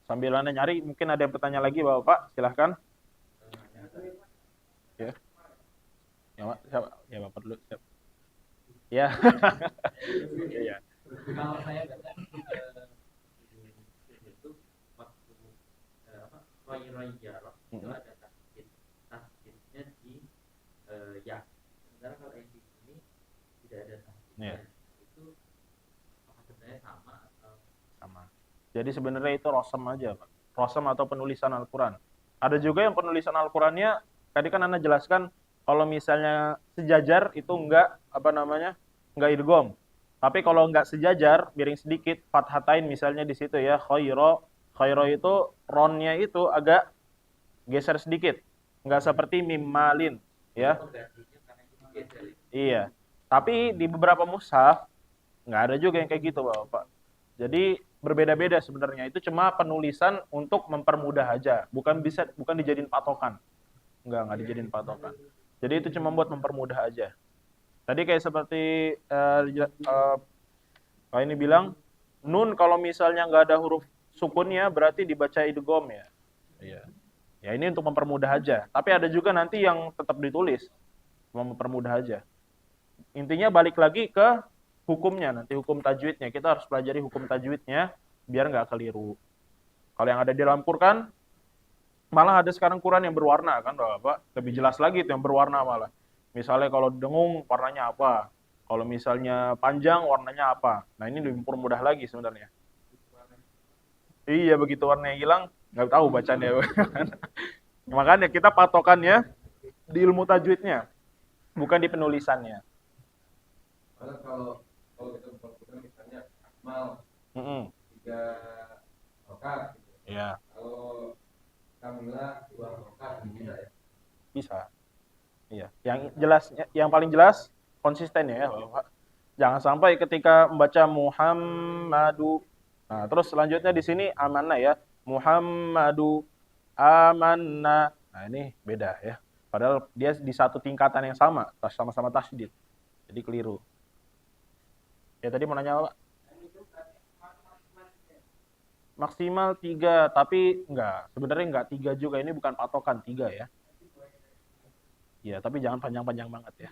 Sambil Anda nyari, mungkin ada yang bertanya lagi, Bapak. Silahkan. Ya. Ya, siapa? Ya, Bapak dulu. Siap. Ya. Iya. Kalau saya baca itu waktu roy-roy-jarok itu ada tasdidnya di ya. Sementara kalau yang di sini tidak ada tasdidnya. Itu apa sebenarnya sama atau sama? Jadi sebenarnya itu rosam aja, Pak. Rosam atau penulisan Al-Quran. Ada juga yang penulisan Al-Qurannya, tadi kan Anda jelaskan, kalau misalnya sejajar itu enggak, enggak idgham. Tapi kalau enggak sejajar, miring sedikit, fathatain misalnya di situ ya, khairo itu, ronnya itu agak geser sedikit. Enggak seperti mimalin, ya. Iya. Tapi di beberapa mushaf, enggak ada juga yang kayak gitu, Bapak. Jadi berbeda-beda sebenarnya. Itu cuma penulisan untuk mempermudah aja, bukan dijadiin patokan. Enggak dijadiin patokan. Jadi itu cuma buat mempermudah aja. Tadi kayak seperti Pak ini bilang, nun kalau misalnya nggak ada huruf sukunnya berarti dibaca idgham ya. Iya. Ya ini untuk mempermudah aja. Tapi ada juga nanti yang tetap ditulis, cuma mempermudah aja. Intinya balik lagi ke hukumnya, nanti hukum tajwidnya. Kita harus pelajari hukum tajwidnya biar nggak keliru. Kalau yang ada di dalam Quran, malah ada sekarang Quran yang berwarna kan, Bapak. Lebih jelas lagi itu yang berwarna malah. Misalnya kalau dengung warnanya apa, kalau misalnya panjang warnanya apa. Nah ini lebih mudah lagi sebenarnya. Iya, begitu warnanya hilang, nggak tahu bacanya. Makanya kita patokannya di ilmu tajwidnya, bukan di penulisannya. kalau kita berputar misalnya akmal Mm-mm. 3 rokat gitu. Ya, Kalau kamilah 2 rokat bisa ya. bisa. Iya. Yang paling jelas konsisten ya, Bapak. Jangan sampai ketika membaca Muhammadu. Nah, terus selanjutnya di sini amanah ya. Muhammadu amanna. Nah, ini beda ya. Padahal dia di satu tingkatan yang sama-sama tasydid. Jadi keliru. Ya tadi mau nanya apa? Maksimal 3, tapi sebenarnya enggak 3 juga. Ini bukan patokan 3 ya. Ya, tapi jangan panjang-panjang banget ya.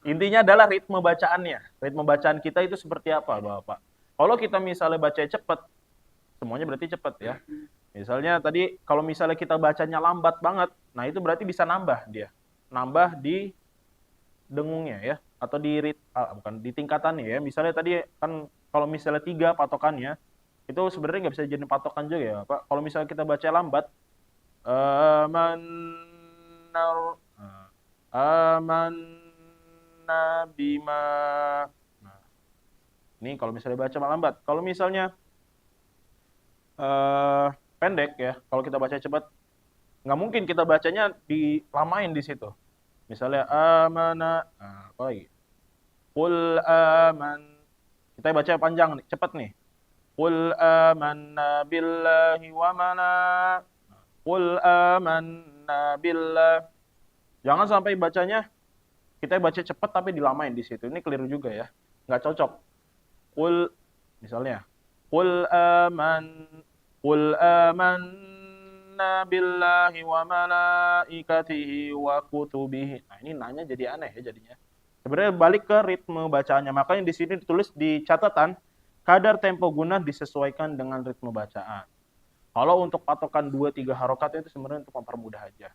Intinya adalah ritme bacaannya. Ritme bacaan kita itu seperti apa, Bapak? Kalau kita misalnya baca cepat, semuanya berarti cepat ya. Misalnya tadi kalau misalnya kita bacanya lambat banget, nah itu berarti bisa nambah dia. Nambah di dengungnya ya, atau bukan di tingkatannya ya. Misalnya tadi kan kalau misalnya 3 patokannya, itu sebenarnya nggak bisa jadi patokan juga ya, Pak. Kalau misalnya kita baca lambat, amanna amanna bima. Nah, ini kalau misalnya baca lambat. Kalau misalnya pendek ya, kalau kita baca cepat, nggak mungkin kita bacanya dilamain di situ. Misalnya amana, apa lagi? Qul aman. Kita baca panjang nih, cepat nih. Qul amanna billahi wa mana. Qul amanna billah. Jangan sampai bacanya kita baca cepat tapi dilamain di situ. Ini keliru juga ya. Nggak cocok. Qul misalnya. Qul amanna billahi wa malaikatihi wa kutubihi. Nah, ini nanya jadi aneh ya jadinya. Sebenarnya balik ke ritme bacaannya. Makanya di sini ditulis di catatan kadar tempo guna disesuaikan dengan ritme bacaan. Kalau untuk patokan 2-3 harokat itu sebenarnya untuk mempermudah aja.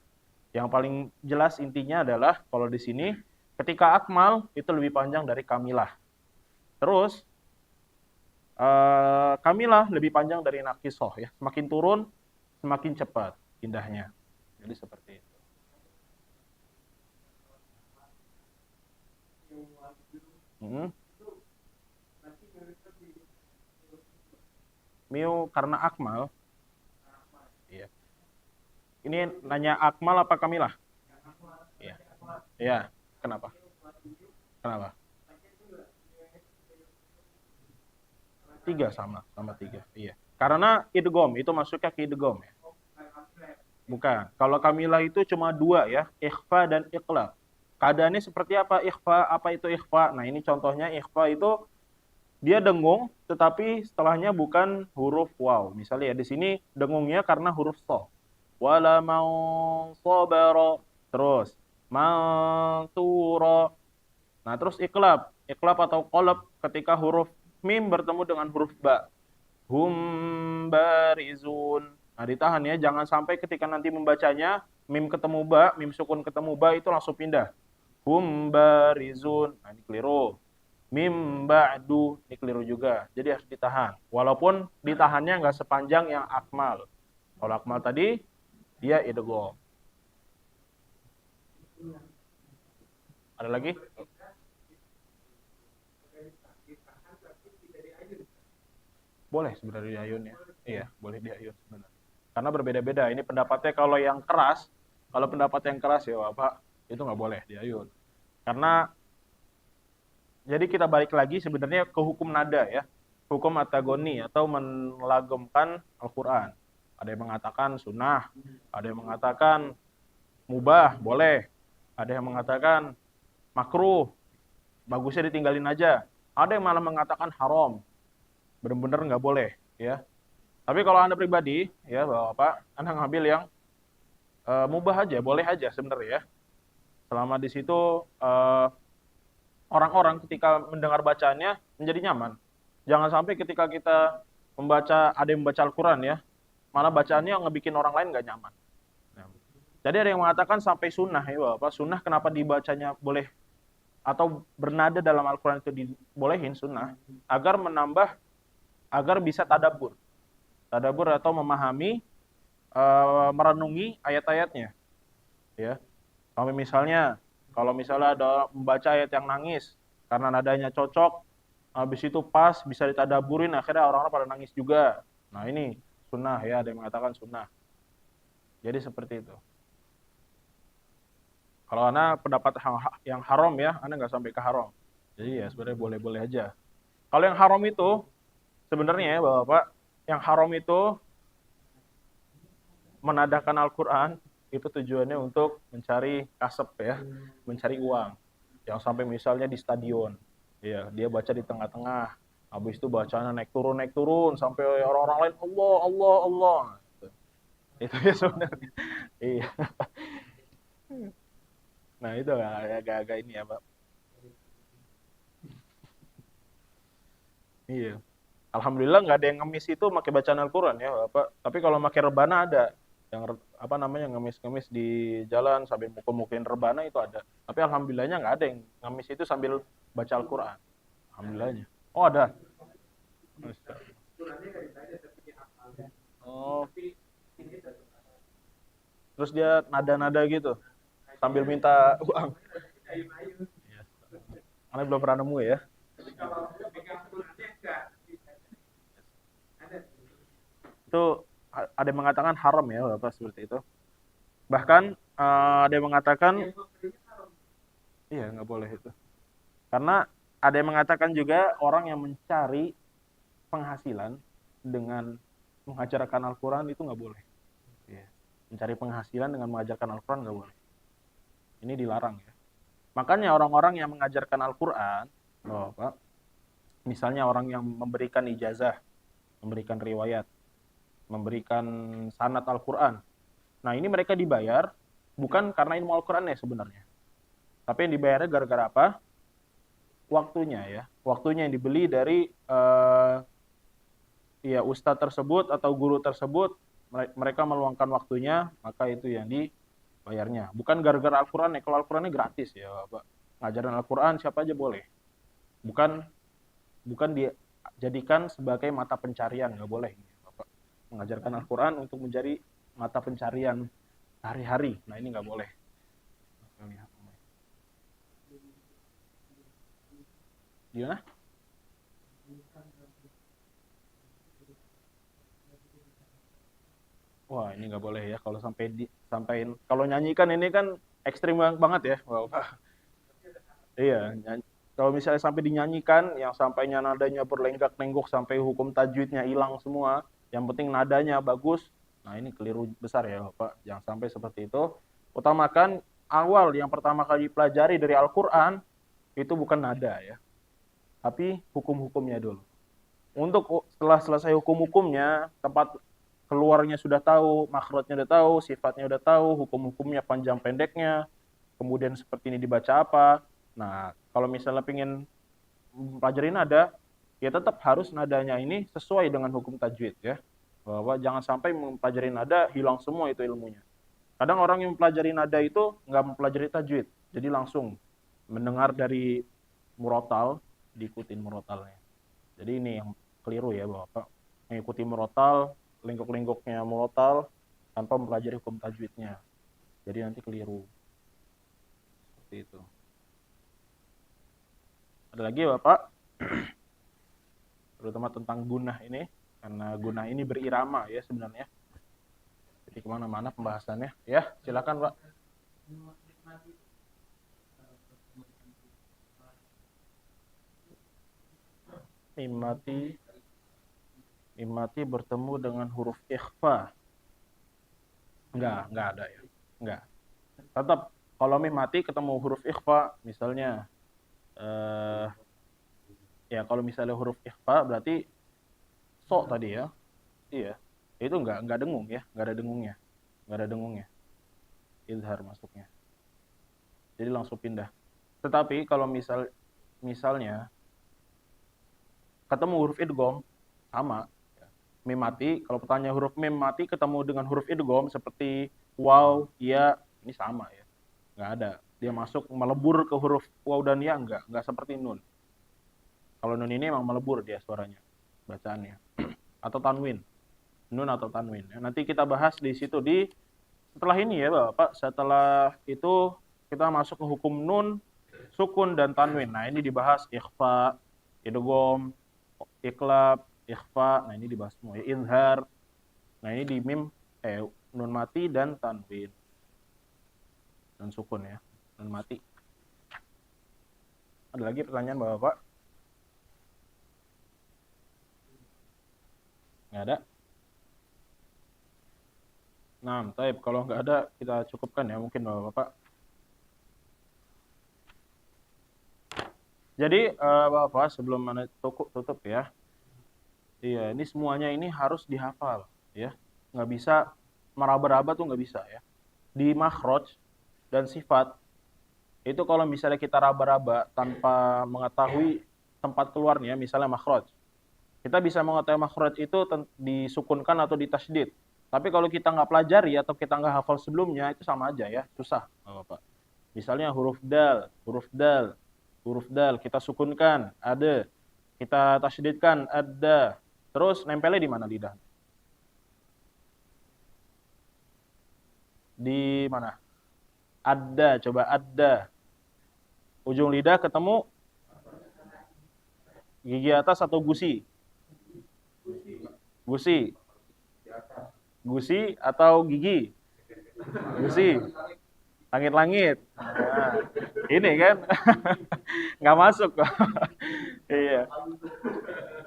Yang paling jelas intinya adalah kalau di sini ketika akmal itu lebih panjang dari kamilah. Terus kamilah lebih panjang dari naqisoh ya. Semakin turun semakin cepat pindahnya. Jadi seperti itu. Miu karena akmal. Iya. Ini nanya akmal apa kamilah? Iya. Iya. Kenapa? Kenapa? 3 sama 3. Iya. Karena idgham itu masuknya ke idgham ya. Bukan. Kalau kamilah itu cuma 2 ya, ikhfa dan iqlab. Keadaannya seperti apa ikhfa? Apa itu ikhfa? Nah, ini contohnya ikhfa itu dia dengung tetapi setelahnya bukan huruf waw. Misalnya ya di sini dengungnya karena huruf so. Wala mau sabara. Terus mansura. Nah, terus iqlab. Iqlab atau qalb ketika huruf mim bertemu dengan huruf ba. Hum barizun. Nah, ditahan ya, jangan sampai ketika nanti membacanya mim ketemu ba, mim sukun ketemu ba itu langsung pindah. Hum barizun. Nah, ini keliru. Mim ba'du, ini keliru juga. Jadi harus ditahan. Walaupun ditahannya nggak sepanjang yang akmal. Kalau akmal tadi dia idgham. Ada lagi? Boleh sebenarnya diayun ya. Iya, boleh diayun sebenarnya. Karena berbeda-beda. Ini pendapatnya kalau yang keras, kalau pendapat yang keras ya Bapak, itu nggak boleh diayun. Karena jadi kita balik lagi sebenarnya ke hukum nada ya. Hukum atagoni atau melagemkan Al-Qur'an. Ada yang mengatakan sunnah, ada yang mengatakan mubah, boleh. Ada yang mengatakan makruh, bagusnya ditinggalin aja. Ada yang malah mengatakan haram, benar-benar nggak boleh ya. Tapi kalau Anda pribadi ya Bapak, Anda ngambil yang mubah aja, boleh aja sebenarnya ya. Selama di situ orang-orang ketika mendengar bacaannya menjadi nyaman. Jangan sampai ketika kita ada yang membaca Al-Quran ya, malah bacaannya ngebikin orang lain nggak nyaman. Nah, jadi ada yang mengatakan sampai sunnah ya Bapak, sunnah kenapa dibacanya boleh atau bernada dalam Al-Quran itu dibolehin sunnah, agar bisa tadabbur atau memahami, merenungi ayat-ayatnya ya. Sampai misalnya kalau misalnya ada membaca ayat yang nangis, karena nadanya cocok, habis itu pas, bisa ditadaburin, akhirnya orang-orang pada nangis juga. Nah ini sunnah ya, ada yang mengatakan sunnah. Jadi seperti itu. Kalau ana pendapat yang haram ya, ana nggak sampai ke haram. Jadi ya sebenarnya boleh-boleh aja. Kalau yang haram itu sebenarnya ya Bapak, yang haram itu menadakan Al-Quran itu tujuannya untuk mencari kasep ya, mencari uang. Yang sampai misalnya di stadion, ya dia baca di tengah-tengah, habis itu bacanya naik turun sampai orang-orang lain Allah Allah Allah. Itu ya sebenarnya. Iya. Nah itu agak-agak ini ya Pak. Iya. Alhamdulillah nggak ada yang ngemis itu pakai bacaan Al-Quran ya Bapak. Tapi kalau pakai rebana ada. Yang apa namanya ngemis-ngemis di jalan sambil mukul-mukulin rebana itu ada. Tapi alhamdulillahnya nggak ada yang ngemis itu sambil baca Al-Quran. Alhamdulillahnya. Oh ada. Oh. Terus dia nada-nada gitu sambil minta uang. Karena belum pernah nemu ya. Itu ada yang mengatakan haram ya Bapak seperti itu. Bahkan ada yang mengatakan iya nggak boleh itu. Karena ada yang mengatakan juga orang yang mencari penghasilan dengan mengajarkan Al-Quran itu nggak boleh. Ya. Mencari penghasilan dengan mengajarkan Al-Quran nggak boleh. Ini dilarang ya. Makanya orang-orang yang mengajarkan Al-Quran, Bapak, misalnya orang yang memberikan ijazah, memberikan riwayat, memberikan sanad Al-Quran. Nah ini mereka dibayar bukan karena ilmu Al-Quran ya sebenarnya. Tapi yang dibayarnya gara-gara apa? Waktunya ya. Waktunya yang dibeli dari ya ustadz tersebut atau guru tersebut. Mereka meluangkan waktunya, maka itu yang dibayarnya. Bukan gara-gara Al-Quran ya. Kalau Al-Qurannya gratis ya Bapak. Ngajarin Al-Quran siapa aja boleh. Bukan dijadikan sebagai mata pencarian, nggak boleh. Bapak. Mengajarkan Al-Quran untuk menjadi mata pencarian hari-hari. Nah ini nggak boleh. Gimana? Wah ini nggak boleh ya kalau sampaiin kalau nyanyikan ini kan ekstrim banget ya Bapak. Iya, kalau misalnya sampai dinyanyikan yang sampainya nadanya berlenggak-lenggok sampai hukum tajwidnya hilang semua, yang penting nadanya bagus. Nah, ini keliru besar ya, Bapak. Jangan sampai seperti itu. Utamakan awal yang pertama kali pelajari dari Al-Qur'an itu bukan nada ya, tapi hukum-hukumnya dulu. Untuk setelah selesai hukum-hukumnya, tempat keluarnya sudah tahu, makhrajnya udah tahu, sifatnya udah tahu, hukum-hukumnya panjang pendeknya, kemudian seperti ini dibaca apa. Nah, kalau misalnya pengen pelajari nada, ya tetap harus nadanya ini sesuai dengan hukum tajwid ya. Bahwa jangan sampai mempelajari nada hilang semua itu ilmunya. Kadang orang yang mempelajari nada itu nggak mempelajari tajwid, jadi langsung mendengar dari murotal, diikutin murotalnya. Jadi ini yang keliru ya Bapak. Mengikuti murotal, lenggok-lenggoknya murotal tanpa mempelajari hukum tajwidnya. Jadi nanti keliru. Seperti itu. Ada lagi ya Bapak? Terutama tentang gunah ini, karena gunah ini berirama ya sebenarnya. Jadi kemana-mana pembahasannya. Ya, silakan Pak. Mimati bertemu dengan huruf ikhfa. Enggak ada ya. Enggak. Tetap kalau mimati ketemu huruf ikhfa, misalnya ya kalau misalnya huruf ikhfa berarti sok tadi ya. Iya. Itu enggak dengung ya, enggak ada dengungnya. Izhar masuknya. Jadi langsung pindah. Tetapi kalau misalnya ketemu huruf idgham sama mim mati, kalau pertanyaan huruf mim mati ketemu dengan huruf idgham seperti waw, ya, ini sama ya. Enggak ada. Dia masuk melebur ke huruf waw dan ya enggak seperti nun. Kalau nun ini memang melebur dia suaranya, bacaannya. Atau tanwin. Nun atau tanwin. Nanti kita bahas di situ setelah ini ya Bapak. Setelah itu kita masuk ke hukum nun sukun dan tanwin. Nah, ini dibahas ikhfa, idgham, iqlab, ikhfa. Nah, ini dibahas semua. Izhar. Nah, ini di mim nun mati dan tanwin. Dan sukun ya. Nun mati. Ada lagi pertanyaan Bapak? Nggak ada? Nah, taib. Kalau nggak ada, kita cukupkan ya mungkin Bapak. Jadi Bapak sebelum tutup ya, iya ini semuanya ini harus dihafal ya, nggak bisa meraba-raba tuh nggak bisa ya. Di makhraj dan sifat itu kalau misalnya kita raba-raba tanpa mengetahui tempat keluarnya, misalnya makhraj, kita bisa mengetahui makhraj itu disukunkan atau ditasydid. Tapi kalau kita nggak pelajari atau kita nggak hafal sebelumnya itu sama aja ya, susah Bapak. Misalnya huruf dal, huruf dal kita sukunkan, ada. Kita tasydidkan, ada. Terus nempelnya di mana lidah? Di mana? Ada, coba ada. Ujung lidah ketemu gigi atas atau gusi? Gusi. Gusi atau gigi? Gusi. Langit-langit. Nah, ini kan nggak masuk. Iya.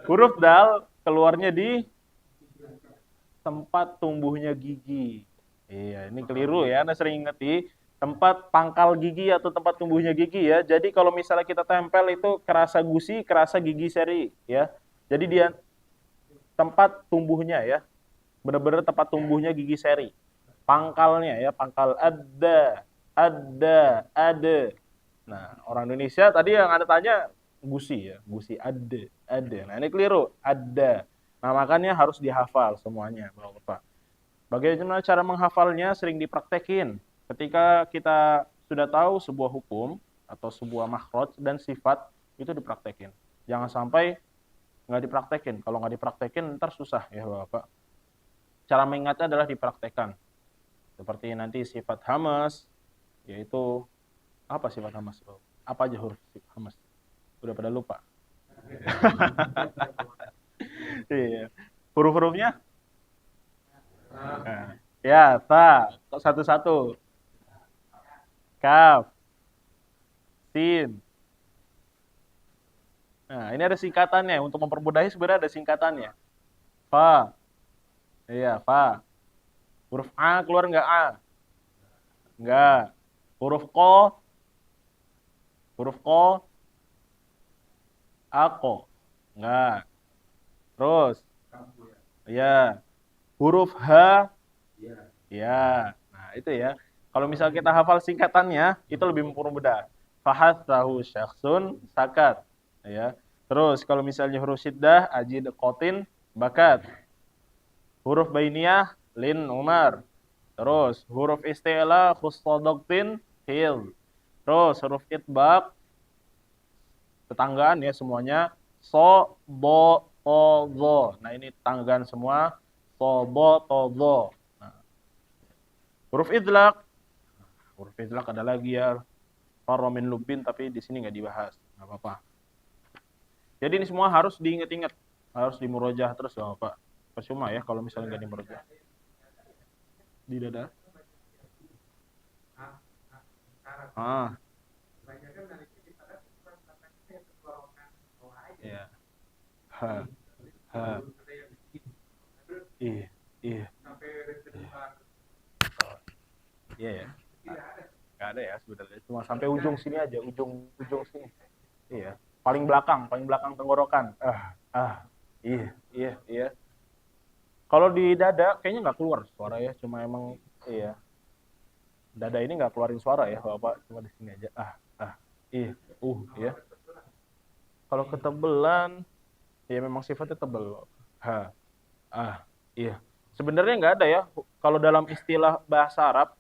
Huruf dal keluarnya di tempat tumbuhnya gigi. Iya, ini keliru ya. Anda sering inget tempat pangkal gigi atau tempat tumbuhnya gigi ya. Jadi kalau misalnya kita tempel itu kerasa gusi, kerasa gigi seri ya. Jadi dia tempat tumbuhnya ya. Benar-benar tempat tumbuhnya gigi seri. Pangkalnya ya, pangkal ada. Nah, orang Indonesia tadi yang Anda tanya gusi ya, gusi ada. Nah, ini keliru, ada. Nah, makanya harus dihafal semuanya, Bapak. Bagaimana cara menghafalnya sering dipraktekin. Ketika kita sudah tahu sebuah hukum atau sebuah makhraj dan sifat itu dipraktekin. Jangan sampai nggak dipraktekin. Kalau nggak dipraktekin ntar susah ya, Bapak. Cara mengingatnya adalah dipraktekkan. Seperti nanti sifat hamas, yaitu apa sifat hamas? Apa aja huruf hamas? Udah pada lupa. Iya. Huruf-hurufnya? Nah, ya, ta, satu-satu. Kaf, sin. Nah, ini ada singkatannya. Untuk mempermudahnya sebenarnya ada singkatannya. Fa. Iya, fa. Huruf A keluar nggak A? Nggak. Huruf Ko? Huruf Ko? Ako? Nggak. Terus? Ya. Huruf H? Ya. Nah, itu ya. Kalau misal kita hafal singkatannya, itu lebih mempermudah. Fahatsahu syakhsun sakat. Ya. Terus kalau misalnya huruf syiddah, ajid qatin bakat. Huruf bainiyah, lin Umar. Terus huruf isti'la khussadaqtin hil. Terus huruf itbaq tetanggaan ya semuanya so bo to zo. Nah, ini tetanggaan semua so bo to zo. Nah, huruf idlaq. Huruf idlaq ada lagi ya farra min lubbin, tapi di sini nggak dibahas. Nggak apa-apa. Jadi ini semua harus diingat-ingat, harus dimurojah terus ya Bapak. Percuma ya kalau misalnya nggak dimurojah. Di dada. Ya. Ha. Ha. Iya. Iya. Iya ya. Nggak ada ya sebenarnya. Cuma sampai ujung sini aja, ujung sini. Iya. Paling belakang tenggorokan. Iya. Kalau di dada kayaknya nggak keluar suara ya, cuma emang iya. Dada ini nggak keluarin suara ya, Bapak, cuma di sini aja. Ya. Kalau ketebelan, ya memang sifatnya tebel. Iya. Sebenarnya nggak ada ya. Kalau dalam istilah bahasa Arab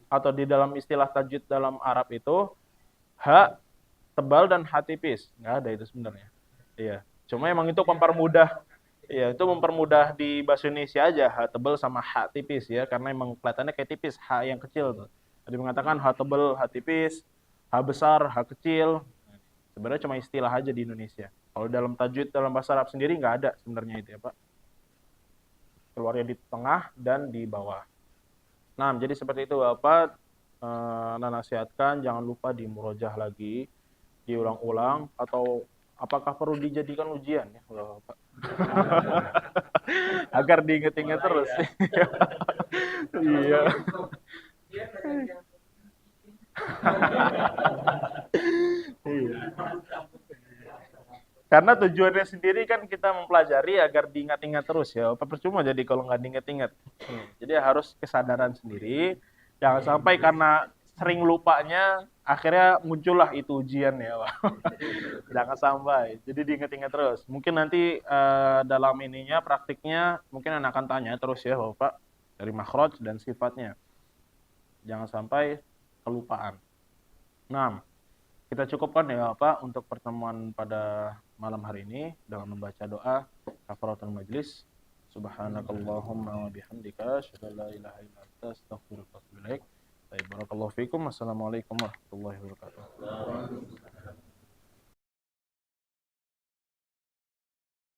atau di dalam istilah tajwid dalam Arab itu ha tebal dan ha tipis, nggak ada itu sebenarnya. Iya. Cuma emang itu mempermudah. Iya, itu mempermudah di bahasa Indonesia aja, ha tebal sama ha tipis ya, karena emang kelihatannya kayak tipis, ha yang kecil tuh. Tadi mengatakan ha tebal, ha tipis. H besar, H kecil. Sebenarnya cuma istilah aja di Indonesia. Kalau dalam tajwid dalam bahasa Arab sendiri nggak ada sebenarnya itu ya Pak. Keluarnya di tengah dan di bawah. Nah, jadi seperti itu Bapak. Nah, nasihatkan jangan lupa dimurojah lagi, diulang-ulang, atau apakah perlu dijadikan ujian ya Bapak? Agar diinget-inget terus. Iya. Dia banyak yang Iya. Karena tujuannya sendiri kan kita mempelajari agar diingat-ingat terus ya. Apa percuma jadi kalau nggak diingat-ingat. Jadi harus kesadaran sendiri. Jangan sampai karena sering lupanya akhirnya muncullah itu ujian ya. Jangan sampai. Jadi diingat-ingat terus. Mungkin nanti dalam ininya praktiknya mungkin anak akan tanya terus ya Bapak dari makhraj dan sifatnya. Jangan sampai kelupaan. Nah, kita cukupkan ya Bapak untuk pertemuan pada malam hari ini dengan membaca doa kafaratul majlis. Subhanakallahumma wa bihamdika asyhadu an la ilaha illa anta astaghfiruka wa atubu ilaik. Baik, barakallahu fikum. Wassalamualaikum warahmatullahi wabarakatuh.